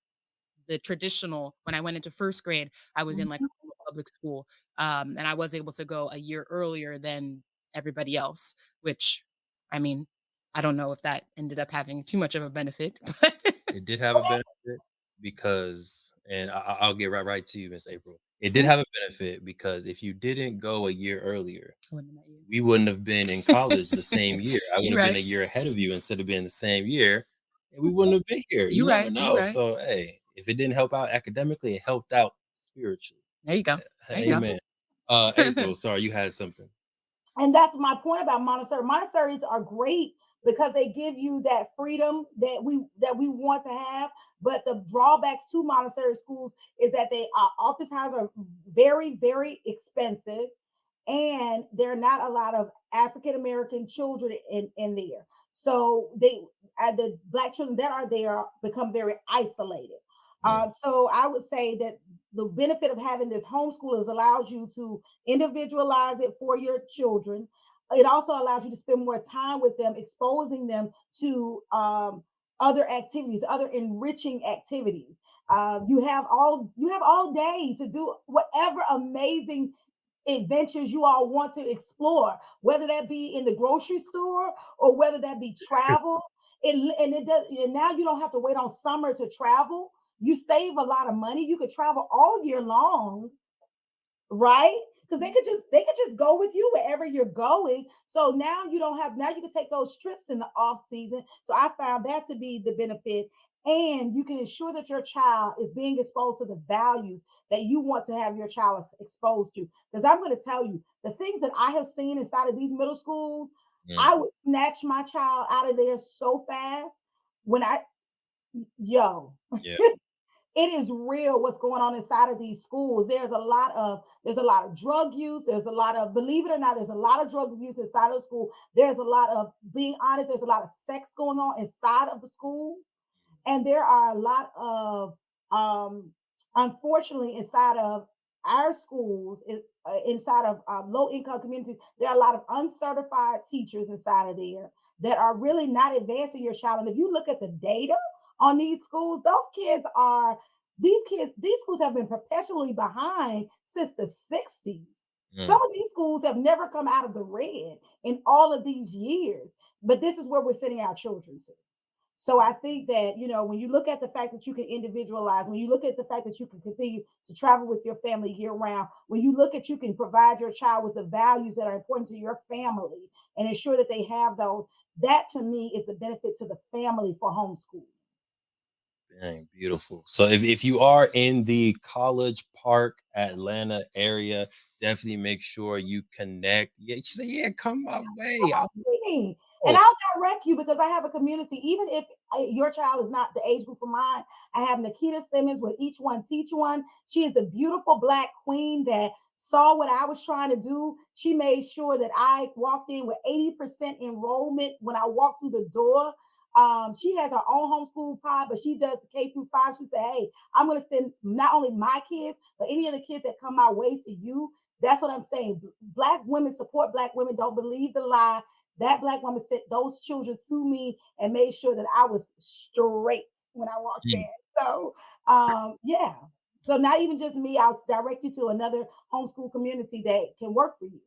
the traditional. When I went into 1st grade, I was in like Mhm. a normal public school, and I was able to go a year earlier than everybody else, which, I mean, I don't know if that ended up having too much of a benefit, but It did have a benefit because, and I'll get right to you, Miss April. It did Mhm. have a benefit because if you didn't go a year earlier, I wouldn't have met we wouldn't have been in college the you. same year. I would You're have been a right. year ahead of you instead of being the same year, and we wouldn't have been here. You You're never right. You're know. right. So, hey, if it didn't help out academically, it helped out spiritually. There you go. There you Amen. go. April, sorry, you had something. And that's my point about Montessori. Montessoris are great because they give you that freedom that we want to have. But the drawbacks to Montessori schools is that they are oftentimes are very, very expensive, and there are not a lot of African American children in there. So the black children that are there become very isolated. Mm, So I would say that the benefit of having this homeschool is allows you to individualize it for your children. It also allows you to spend more time with them, exposing them to other activities, other enriching activities. You have all day to do whatever amazing adventures you all want to explore, whether that be in the grocery store or whether that be travel. And now you don't have to wait on summer to travel. You save a lot of money. You could travel all year long, right? Because they could just go with you wherever you're going. So now you can take those trips in the off season. So I found that to be the benefit. And you can ensure that your child is being exposed to the values that you want to have your child exposed to. Because I'm going to tell you, the things that I have seen inside of these middle schools, I mm, would snatch my child out of there so fast. When I, yo, yeah. it is real what's going on inside of these schools. There's a lot of drug use. There's a lot of, believe it or not, there's a lot of drug use inside of the school. There's a lot of, being honest, there's a lot of sex going on inside of the school. And there are a lot of, unfortunately, inside of our schools, inside of low income communities, there are a lot of uncertified teachers inside of there that are really not advancing your child. And if you look at the data on these schools, these schools have been perpetually behind since the 60s. Some Mm. of these schools have never come out of the red in all of these years, but this is where we're sending our children to. So I think that, when you look at the fact that you can individualize, when you look at the fact that you can continue to travel with your family year round, when you look at you can provide your child with the values that are important to your family and ensure that they have those, that to me is the benefit to the family for homeschooling. Dang, beautiful. So if you are in the College Park, Atlanta area, definitely make sure you connect. Yeah, she said, yeah, come my way. Come see me. And Oh, I'll direct you because I have a community. Even if your child is not the age group of mine, I have Nikita Simmons with Each One Teach One. She is the beautiful Black queen that saw what I was trying to do. She made sure that I walked in with 80% enrollment when I walked through the door. She has her own homeschool pod, but she does the K through 5. She said, hey, I'm going to send not only my kids, but any of the kids that come my way to you. That's what I'm saying. Black women support Black women. Don't believe the lie. That Black woman sent those children to me and made sure that I was straight when I walked in. mm, So, yeah. So not even just me, I'll direct you to another homeschool community that can work for you.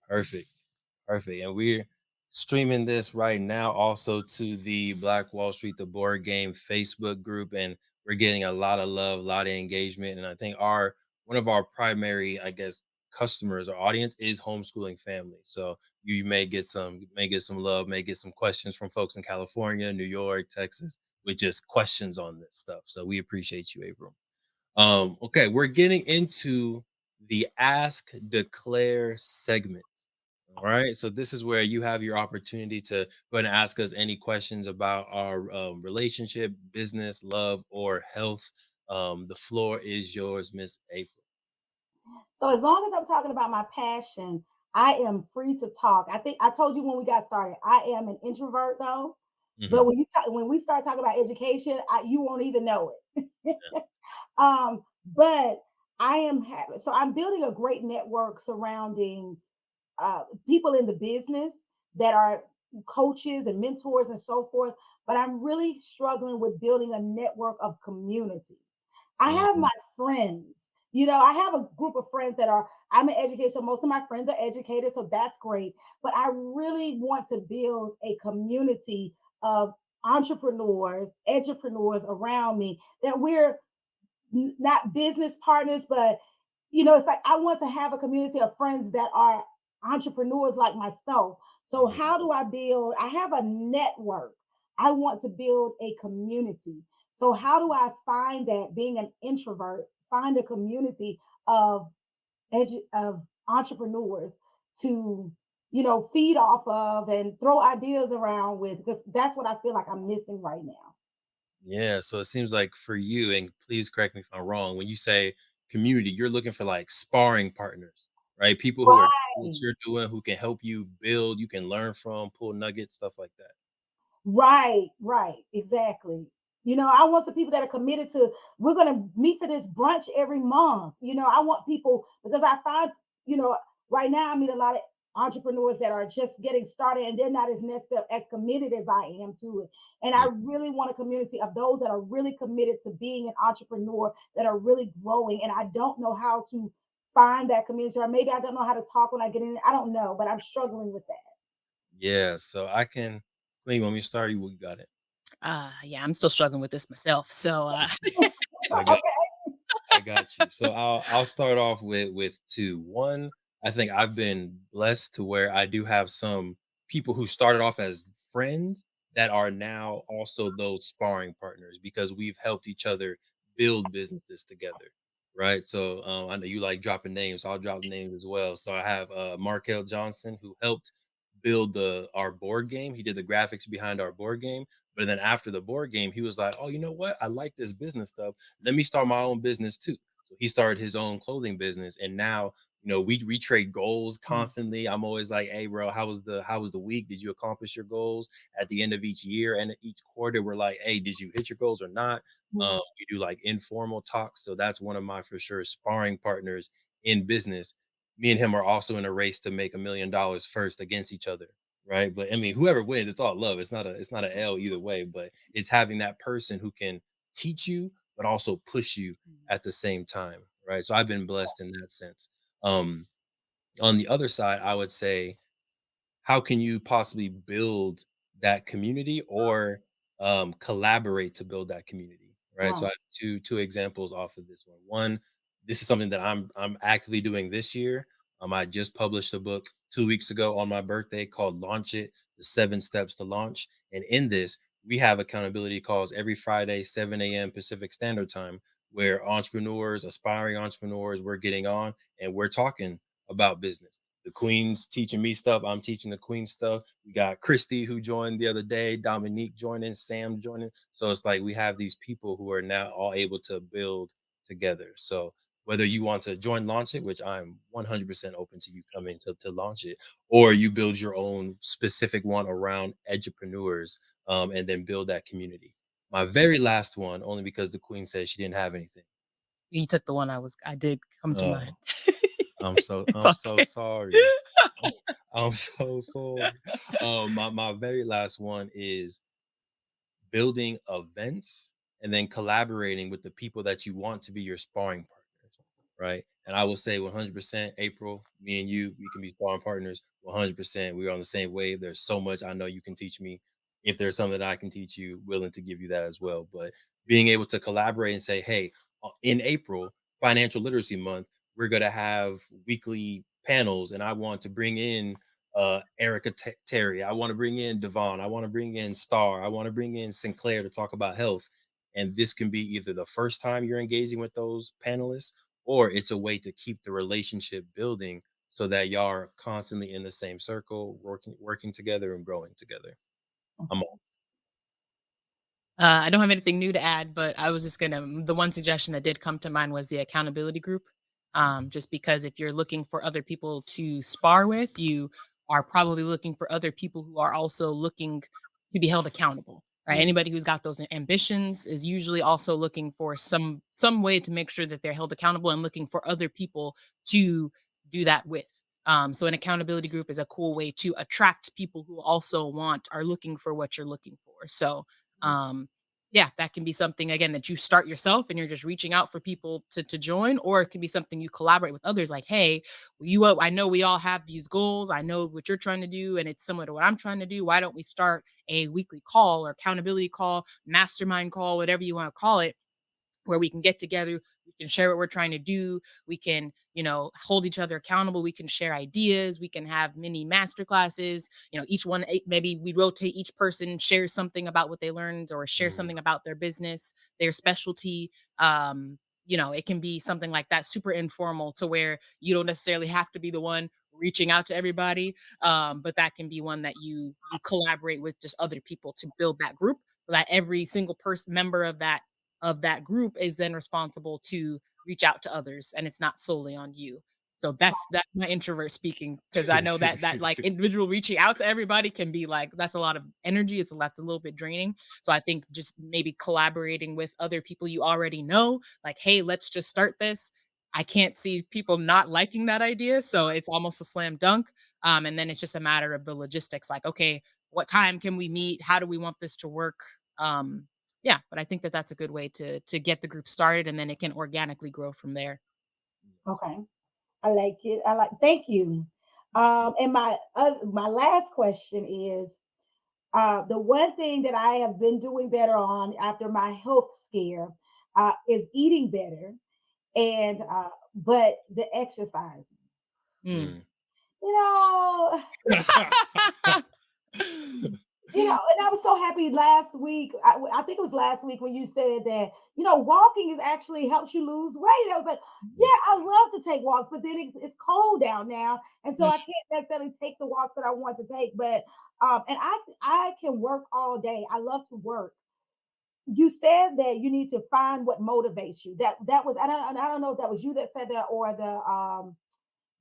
perfect. Perfect. And we're streaming this right now also to the Black Wall Street, the board game Facebook group. And we're getting a lot of love, a lot of engagement. And I think one of our primary, I guess, customers or audience is homeschooling family. So you may get some love, may get some questions from folks in California, New York, Texas, with just questions on this stuff. So we appreciate you, April. Okay, we're getting into the Ask Declare segment. All right, so this is where you have your opportunity to go ahead and ask us any questions about our relationship, business, love, or health. The floor is yours, Miss April. So as long as I'm talking about my passion, I am free to talk. I think I told you when we got started, I am an introvert though. But Hmm. when we start talking about education, you won't even know it. But so I'm building a great network surrounding people in the business that are coaches and mentors and so forth. But I'm really struggling with building a network of community. I have Hmm. my friends. I have a group of friends I'm an educator, so most of my friends are educated, so that's great. But I really want to build a community of entrepreneurs, edupreneurs around me that we're not business partners, but it's like I want to have a community of friends that are entrepreneurs like myself. So Hmm. how do I build? I have a network. I want to build a community. So how do I find that being an introvert, find a community of of entrepreneurs to feed off of and throw ideas around with, because that's what I feel like I'm missing right now. Yeah, so it seems like for you, and please correct me if I'm wrong, when you say community, you're looking for like sparring partners, right? People who are doing what Right. you're doing, who can help you build, you can learn from, pull nuggets, stuff like that. Right, right, exactly. I want some people that are committed to, we're going to meet for this brunch every month. I want people, because I find, you know, right now I meet a lot of entrepreneurs that are just getting started and they're not as necessarily as committed as I am to it. And I Mm. really want a community of those that are really committed to being an entrepreneur, that are really growing. And I don't know how to find that community, or maybe I don't know how to talk when I get in. I don't know, but I'm struggling with that. Yeah, so I can. Wait, you want me to start? You got it. Yeah, I'm still struggling with this myself. So, I got. Okay. I got you. So I'll start off with two. One, I think I've been blessed to where I do have some people who started off as friends that are now also those sparring partners because we've helped each other build businesses together. Right. So I know you like dropping names, so I'll drop names as well. So I have Markel Johnson who helped build the our board game. He did the graphics behind our board game. But then after the board game, he was like, "Oh, you know what? I like this business stuff. Let me start my own business too." So he started his own clothing business, and now we trade goals constantly. I'm always like, "Hey, bro, how was the week? Did you accomplish your goals?" At the end of each year and each quarter, we're like, "Hey, did you hit your goals or not?" We do like informal talks, so that's one of my for sure sparring partners in business. Me and him are also in a race to make $1 million first against each other, right? But I mean, whoever wins, it's all love. It's not a L either way, but it's having that person who can teach you but also push you at the same time, right? So I've been blessed in that sense. Um, on the other side, I would say how can you possibly build that community or collaborate to build that community, right? So I Mm. have two examples off of this one. One, this is something that I'm actively doing this year. I just published a book 2 weeks ago on my birthday called Launch It: The 7 Steps to Launch. And in this, we have accountability calls every Friday, 7 a.m. Pacific Standard Time, where entrepreneurs, aspiring entrepreneurs, we're getting on and we're talking about business. The queen's teaching me stuff. I'm teaching the queen stuff. We got Christy who joined the other day, Dominique joining, Sam joining. So it's like we have these people who are now all able to build together. So whether you want to join Launch It, which I'm 100% open to you coming to launch it, or you build your own specific one around entrepreneurs and then build that community. My very last one, only because the queen said she didn't have anything. you took the one I did come to mind. Oh, I'm so It's I'm so okay. sorry. I'm so sorry. My very last one is building events and then collaborating with the people that you want to be your sparring partners, right? And I will say 100% April, me and you, we can be sparring partners 100%. We're on the same wave. There's so much I know you can teach me. If there's something that I can teach you, willing to give you that as well. But being able to collaborate and say, hey, in April, financial literacy month, we're gonna have weekly panels, and I want to bring in Erica Terry. I want to bring in Devon. I want to bring in Star. I want to bring in Sinclair to talk about health. And this can be either the first time you're engaging with those panelists, or it's a way to keep the relationship building so that y'all are constantly in the same circle, working together and growing together. I'm all. I don't have anything new to add, but I was just gonna the one suggestion that did come to mind was the accountability group. Just because if you're looking for other people to spar with, you are probably looking for other people who are also looking to be held accountable. Right? Mm. Anybody who's got those ambitions is usually also looking for some way to make sure that they're held accountable and looking for other people to do that with. So an accountability group is a cool way to attract people who also are looking for what you're looking for. So um yeah, that can be something again that you start yourself and you're just reaching out for people to join, or it can be something you collaborate with others. Like, hey, I know we all have these goals. I know what you're trying to do, and it's similar to what I'm trying to do. Why don't we start a weekly call or accountability call, mastermind call, whatever you want to call it, where we can get together, we can share what we're trying to do, we can, hold each other accountable, we can share ideas, we can have mini master classes, each one maybe we rotate, each person shares something about what they learned or share Mhm. something about their business, their specialty. It can be something like that, super informal to where you don't necessarily have to be the one reaching out to everybody. But that can be one that you collaborate with just other people to build that group so that every single person member of that group is then responsible to reach out to others and it's not solely on you. So that's my introvert speaking because I know that like individual reaching out to everybody can be like that's a lot of energy. That's a little bit draining. So I think just maybe collaborating with other people you already know, like, hey, let's just start this. I can't see people not liking that idea. So it's almost a slam dunk. And then it's just a matter of the logistics, like, okay, what time can we meet? How do we want this to work? Yeah, but I think that that's a good way to get the group started, and then it can organically grow from there. Okay. I like it. I like. Thank you. And my last question is the one thing that I have been doing better on after my health scare is eating better and but the exercise. Mm. Mm. You know, and I was so happy last week. I think it was last week when you said that, walking is actually helps you lose weight. I was like, yeah, I love to take walks, but then it's cold down now. And so Mm, I can't necessarily take the walks that I want to take. But, and I can work all day. I love to work. You said that you need to find what motivates you. That was, I don't know if that was you that said that or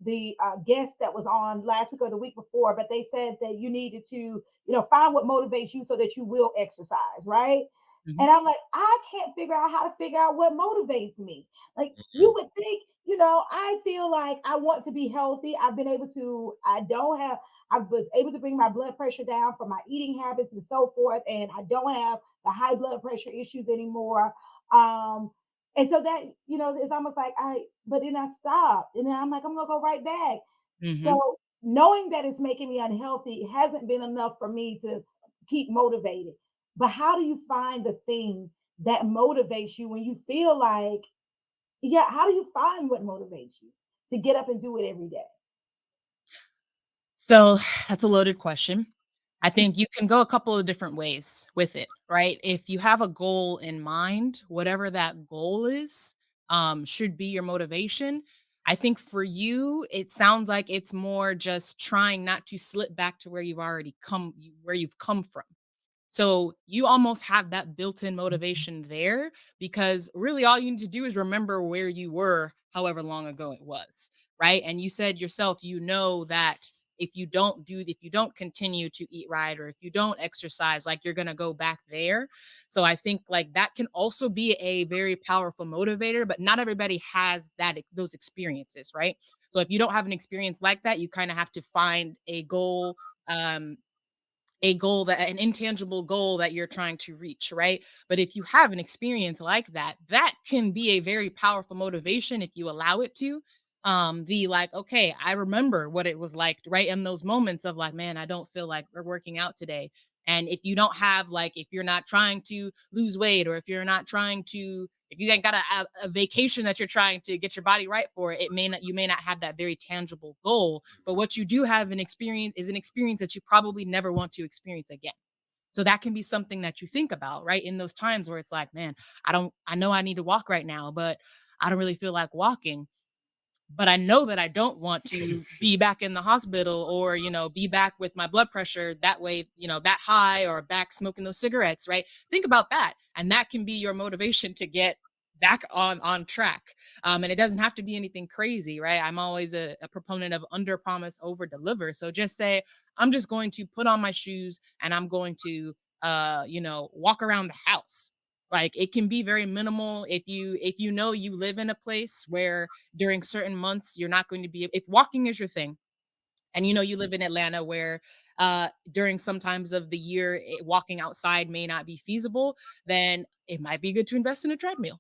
the guest that was on last week or the week before, but they said that you needed to, find what motivates you so that you will exercise, right? mhm. And I'm like, I can't figure out how to figure out what motivates me. Like you Mm. would think, I feel like I want to be healthy. I've been able to, I was able to bring my blood pressure down from my eating habits and so forth. And I don't have the high blood pressure issues anymore. Um, and so that, it's almost like but then I stopped and then I'm like, I'm gonna go right back. Mhm. So knowing that it's making me unhealthy hasn't been enough for me to keep motivated. But how do you find the thing that motivates you when you feel like, yeah, how do you find what motivates you to get up and do it every day? So that's a loaded question. I think you can go a couple of different ways with it, right? If you have a goal in mind, whatever that goal is, should be your motivation. I think for you, it sounds like it's more just trying not to slip back to where where you've come from. So you almost have that built-in motivation there because really all you need to do is remember where you were however long ago it was, right? And you said yourself, that if you don't continue to eat right or if you don't exercise, like you're going to go back there. So I think like that can also be a very powerful motivator, but not everybody has those experiences, right? So if you don't have an experience like that, you kind of have to find um a goal that an intangible goal that you're trying to reach, right? But if you have an experience like that, that can be a very powerful motivation if you allow it to. The like, okay, I remember what it was like, right? In those moments of like, man, I don't feel like we're working out today. And if you don't have like, if you're not trying to lose weight or if you're not trying to, If you ain't got a vacation that you're trying to get your body right for, it may not you may not have that very tangible goal. But what you do have an experience is an experience that you probably never want to experience again. So that can be something that you think about, right? In those times where it's like, man, I know I need to walk right now, but I don't really feel like walking, but I know that I don't want to be back in the hospital or, be back with my blood pressure that way, that high or back smoking those cigarettes, right? Think about that. And that can be your motivation to get back on track. And it doesn't have to be anything crazy, right? I'm always a proponent of under promise, over deliver. So just say, I'm just going to put on my shoes and I'm going to walk around the house. Like it can be very minimal if you know you live in a place where during certain months you're not going to be, if walking is your thing, and you live in Atlanta where during some times of the year walking outside may not be feasible, then it might be good to invest in a treadmill,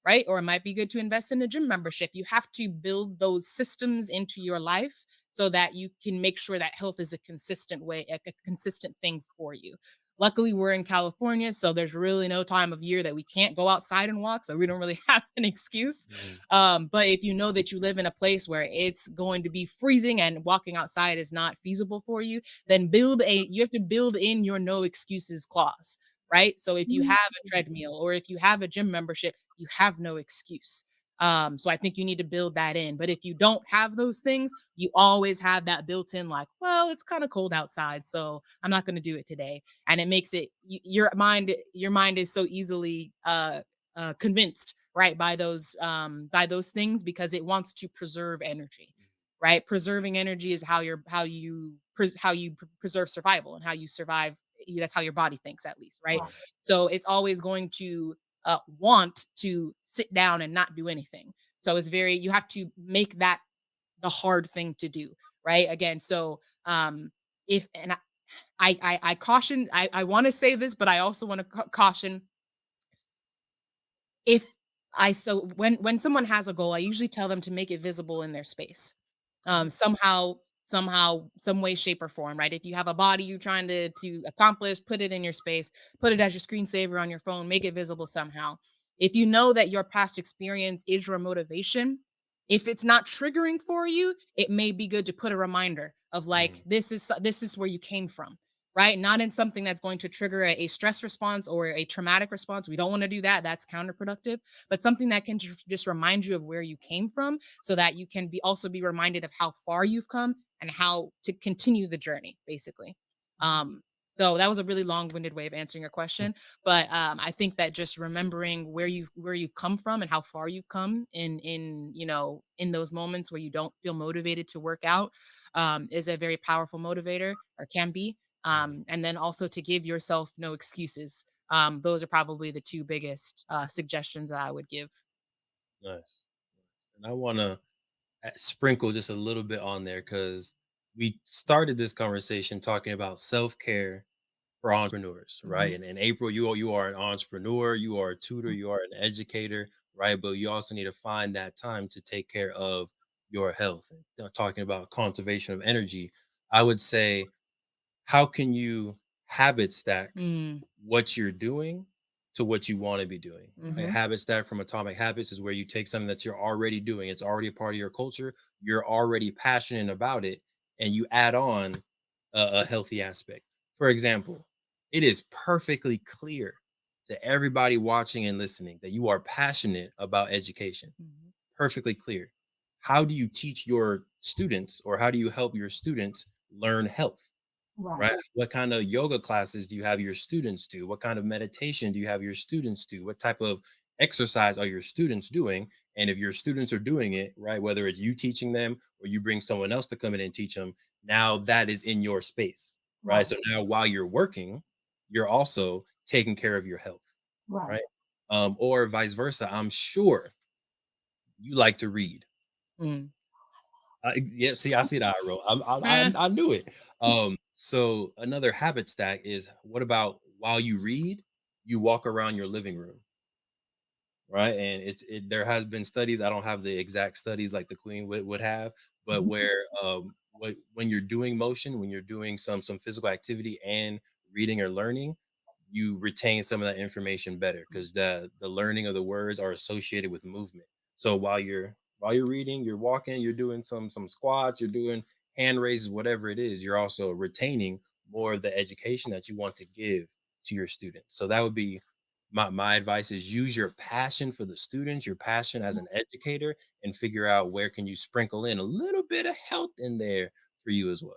right? Or it might be good to invest in a gym membership. You have to build those systems into your life so that you can make sure that health is a consistent way, a consistent thing for you. Luckily, we're in California, so there's really no time of year that we can't go outside and walk, so we don't really have an excuse. Mhm. But if you know that you live in a place where it's going to be freezing and walking outside is not feasible for you, then you have to build in your no excuses clause, right? So if you Mhm. have a treadmill or if you have a gym membership, you have no excuse. So I think you need to build that in. But if you don't have those things, you always have that built in, like, well, it's kind of cold outside, so I'm not going to do it today. And it makes your mind is so easily convinced, right, by those things because it wants to preserve energy, right? Preserving energy is how you preserve survival and how you survive. That's how your body thinks, at least, right? Right. So it's always going to want to sit down and not do anything. So you have to make that the hard thing to do, right? Again, so if and I caution, I want to say this, but I also want to caution, if I so when someone has a goal, I usually tell them to make it visible in their space. Somehow, some way, shape, or form, right? If you have a body you're trying to accomplish, put it in your space, put it as your screensaver on your phone, make it visible somehow. If you know that your past experience is your motivation, if it's not triggering for you, it may be good to put a reminder of, like, Mhm. this is where you came from, right? Not in something that's going to trigger a stress response or a traumatic response. We don't want to do that. That's counterproductive. But something that can just remind you of where you came from, so that you can be reminded of how far you've come and how to continue the journey, basically. Um, so that was a really long-winded way of answering your question, but I think that just remembering where you've come from and how far you've come in those moments where you don't feel motivated to work out is a very powerful motivator, or can be. Mhm. And then also to give yourself no excuses. Those are probably the two biggest suggestions that I would give. Nice. And I want to sprinkle just a little bit on there because we started this conversation talking about self care for entrepreneurs, right? Mhm. And in April, you are an entrepreneur, you are a tutor, you are an educator, right? But you also need to find that time to take care of your health. And, talking about conservation of energy, I would say, how can you habit stack Mm. what you're doing to what you want to be doing, right? Mhm. Habit stack from Atomic Habits is where you take something that you're already doing, it's already a part of your culture, you're already passionate about it, and you add on a healthy aspect. For example, it is perfectly clear to everybody watching and listening that you are passionate about education. Mhm. Perfectly clear. How do you teach your students, or how do you help your students learn health? Right. Right? What kind of yoga classes do you have your students do? What kind of meditation do you have your students do? What type of exercise are your students doing? And if your students are doing it, right, whether it's you teaching them or you bring someone else to come in and teach them, now that is in your space, right? Right. So now while you're working, you're also taking care of your health, Right. right? Or vice versa. I'm sure you like to read. Mm. Yeah, see, I see the eye roll. Eh. I knew it. So another habit stack is, what about while you read, you walk around your living room, right? And there has been studies. I don't have the exact studies like the Queen would have, but Mhm. where when you're doing motion, when you're doing some physical activity and reading or learning, you retain some of that information better because the learning of the words are associated with movement. So while you're reading, you're walking, you're doing some squats, you're doing hand raises, whatever it is, you're also retaining more of the education that you want to give to your students. So that would be my advice is use your passion for the students, your passion as an educator, and figure out where can you sprinkle in a little bit of health in there for you as well.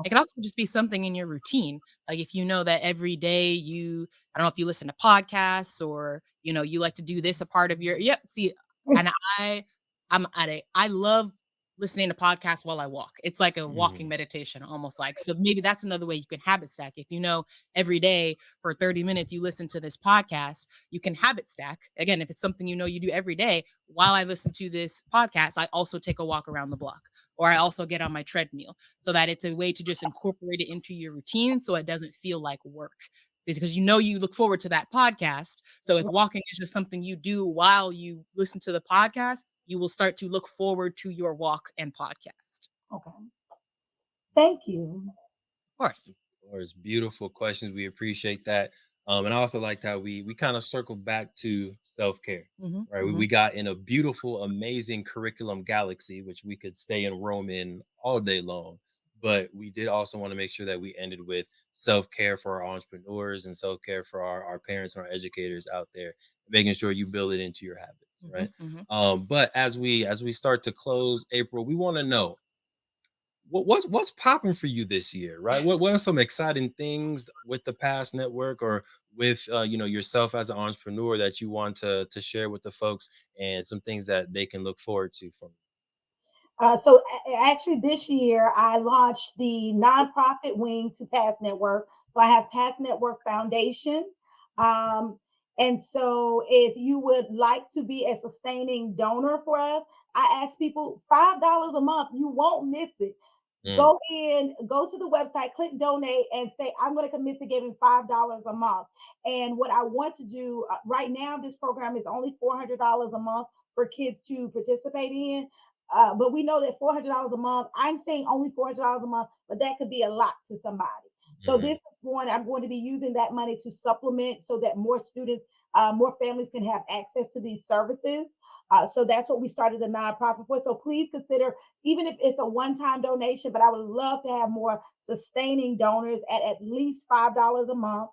It could also just be something in your routine. Like if you know that every day I don't know if you listen to podcasts or, you like to do this a part of yep, see, and I I'm at it. I love listening to podcasts while I walk. It's like a walking Mhm. meditation almost like. So maybe that's another way you can habit stack. If you know every day for 30 minutes you listen to this podcast, you can habit stack. Again, if it's something you do every day, while I listen to this podcast, I also take a walk around the block or I also get on my treadmill so that it's a way to just incorporate it into your routine so it doesn't feel like work. Because you look forward to that podcast. So if walking is just something you do while you listen to the podcast, you will start to look forward to your walk and podcast. Okay. Thank you. Of course. Or it's beautiful questions. We appreciate that. And I also liked how we kind of circled back to self-care. Mhm, Right. We mhm, got in a beautiful, amazing curriculum galaxy, which we could stay and roam in all day long. But we did also want to make sure that we ended with self-care for our entrepreneurs and self-care for our parents and our educators out there, making sure you build it into your habits, mhm, right? mhm. But as we start to close April, we want to know what's popping for you this year, right? What are some exciting things with the Pass Network or with yourself as an entrepreneur that you want to share with the folks and some things that they can look forward to from Actually, this year I launched the nonprofit wing to Pass Network. So I have Pass Network Foundation. Um, and so if you would like to be a sustaining donor for us, I ask people $5 a month. You won't miss it. you? Go to the website, click donate, and say, I'm going to commit to giving $5 a month. And what I want to do right now, this program is only $400 a month for kids to participate in. But we know that $400 a month, I'm saying only $400 a month, but that could be a lot to somebody. So Mhm. I'm going to be using that money to supplement so that more students, more families can have access to these services. So that's what we started the nonprofit for. So please consider, even if it's a one-time donation, but I would love to have more sustaining donors at least $5 a month.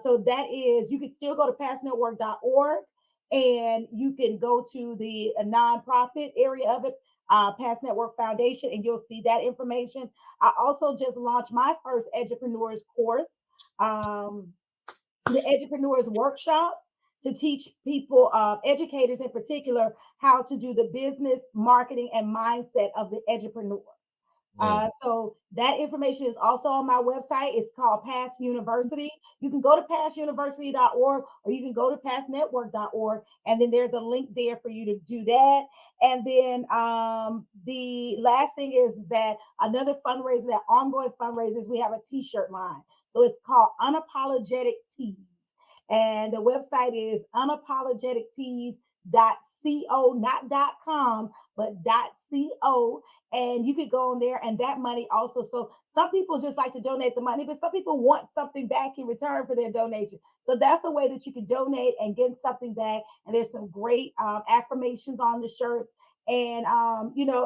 So that is, you can still go to passnetwork.org and you can go to the nonprofit area of it, Pass Network Foundation, and you'll see that information. I also just launched my first Edupreneurs course, um, the Edupreneurs Workshop, to teach people, educators in particular, how to do the business, marketing, and mindset of the edupreneur. Mm. So that information is also on my website. It's called Pass University. You can go to passuniversity.org or you can go to passnetwork.org. And then there's a link there for you to do that. And then the last thing is that another fundraiser, that ongoing fundraisers, we have a t-shirt line. So it's called Unapologetic Tees. And the website is unapologetictees.co, not .com, but .co, and you could go on there, and that money also. So some people just like to donate the money, but some people want something back in return for their donation. So that's a way that you can donate and get something back. And there's some great affirmations on the shirts. And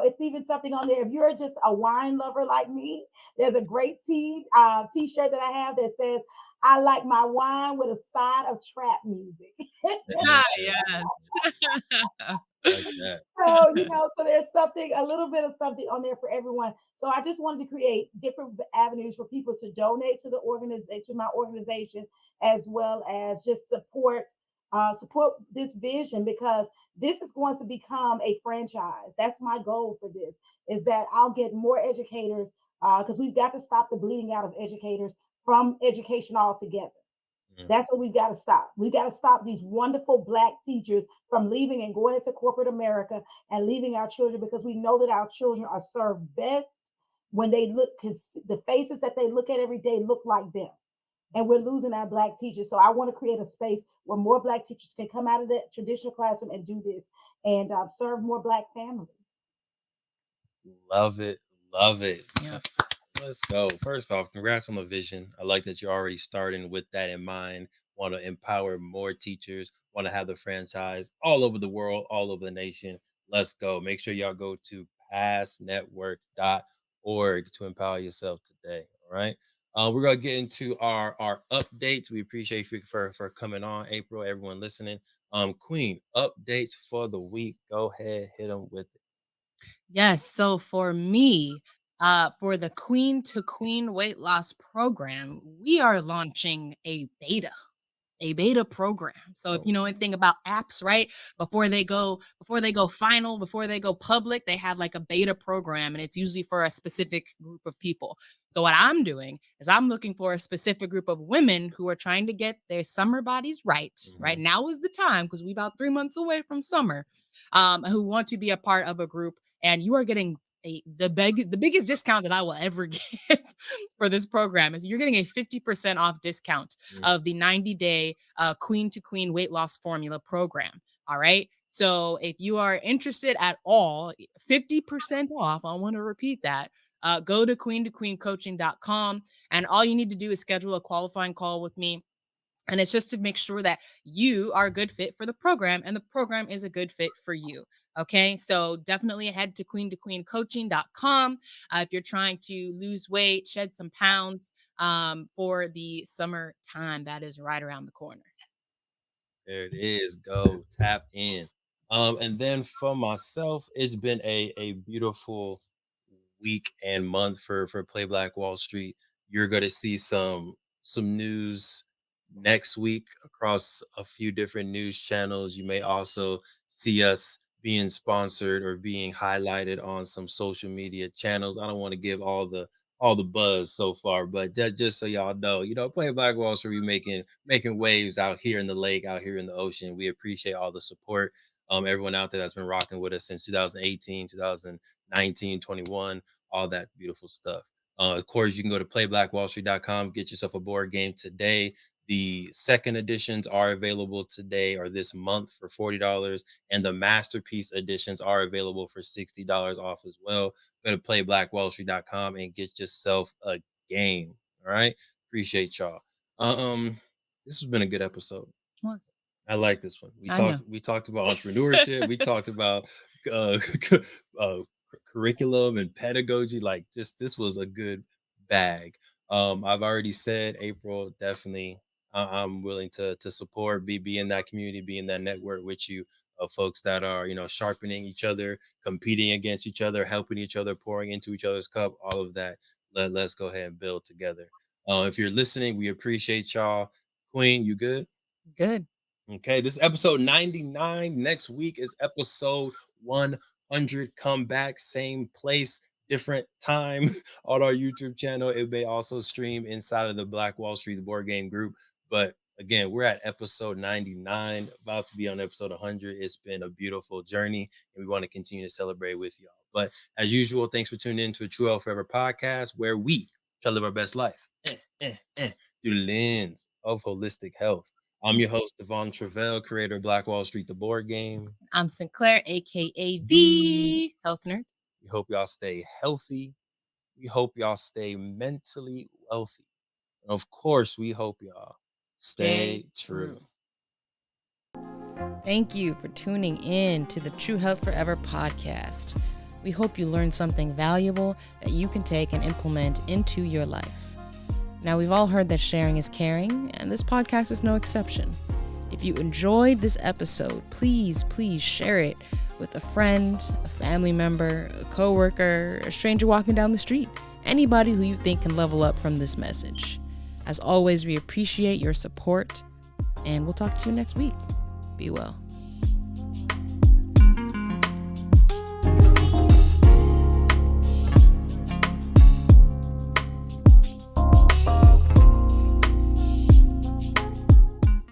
it's even something on there. If you're just a wine lover like me, there's a great t-shirt that I have that says, "I like my wine with a side of trap music." Ah, Yeah, yes. I like that. So there's something, a little bit of something on there for everyone. So I just wanted to create different avenues for people to donate to the organization, to my organization, as well as just support this vision, because this is going to become a franchise. That's my goal for this, is that I'll get more educators, because we've got to stop the bleeding out of educators from education altogether. Mm. That's what we've got to stop. We've got to stop these wonderful Black teachers from leaving and going into corporate America and leaving our children, because we know that our children are served best when they look, because the faces that they look at every day look like them. And we're losing our Black teachers. So I want to create a space where more Black teachers can come out of the traditional classroom and do this, and serve more Black families. Love it. Love it. Yes. Let's go. First off, congrats on the vision. I like that you're already starting with that in mind. Want to empower more teachers, want to have the franchise all over the world, all over the nation. Let's go. Make sure y'all go to passnetwork.org to empower yourself today. All right. We're gonna get into our updates. We appreciate you for coming on, April. Everyone listening. Queen, updates for the week. Go ahead, hit them with it. Yes. So for me, for the Queen to Queen weight loss program, we are launching a beta program. So if Oh, you know anything about apps, right? Before they go final, before they go public, they have like a beta program and it's usually for a specific group of people. So what I'm doing is I'm looking for a specific group of women who are trying to get their summer bodies right. Right mhm. now is the time because we about 3 months away from summer. Who want to be a part of a group, and you are getting the biggest discount that I will ever give for this program is you're getting a 50% off discount Mm. of the 90-day Queen to Queen weight loss formula program. All right. So if you are interested at all, 50% off, I want to repeat that. Go to queentoqueencoaching.com, and all you need to do is schedule a qualifying call with me. And it's just to make sure that you are a good fit for the program and the program is a good fit for you. Okay. So definitely head to queentoqueencoaching.com if you're trying to lose weight, shed some pounds for the summer time that is right around the corner. There it is. Go tap in. And then for myself, it's been a beautiful week and month for Play Black Wall Street. You're gonna see some news next week across a few different news channels. You may also see us being sponsored or being highlighted on some social media channels. I don't want to give all the buzz so far, but just so y'all know, Play Black Wall Street, we making waves out here in the lake, out here in the ocean. We appreciate all the support. Everyone out there that's been rocking with us since 2018, 2019, 21, all that beautiful stuff. Of course, you can go to playblackwallstreet.com, get yourself a board game today. The second editions are available today or this month for $40, and the masterpiece editions are available for $60 off as well. Go to playblackwallstreet.com and get yourself a game. All right. Appreciate y'all. Um, this has been a good episode. Once. I like this one. We I talked know. we talked about entrepreneurship. We talked about uh, uh, curriculum and pedagogy. Like this was a good bag. I've already said April definitely. I'm willing to support, be in that community, be in that network with you of folks that are sharpening each other, competing against each other, helping each other, pouring into each other's cup. All of that. Let's go ahead and build together. If you're listening, we appreciate y'all. Queen, you good? Good. Okay, this is episode 99. Next week is episode 100. Come back, same place, different time on our YouTube channel. It may also stream inside of the Black Wall Street board game group. But again, we're at episode 99, about to be on episode 100. It's been a beautiful journey, and we want to continue to celebrate with y'all. But as usual, thanks for tuning in to a True Health Forever podcast, where we try to live our best life through the lens of holistic health. I'm your host, Devon Truvel, creator of Black Wall Street, the board game. I'm Sinclair, aka the Health Nerd. We hope y'all stay healthy. We hope y'all stay mentally wealthy. And of course, we hope y'all stay true. Thank you for tuning in to the True Health Forever podcast. We hope you learned something valuable that you can take and implement into your life. Now, we've all heard that sharing is caring, and this podcast is no exception. If you enjoyed this episode, please share it with a friend, a family member, a coworker, a stranger walking down the street, anybody who you think can level up from this message. As always, we appreciate your support, and we'll talk to you next week. Be well.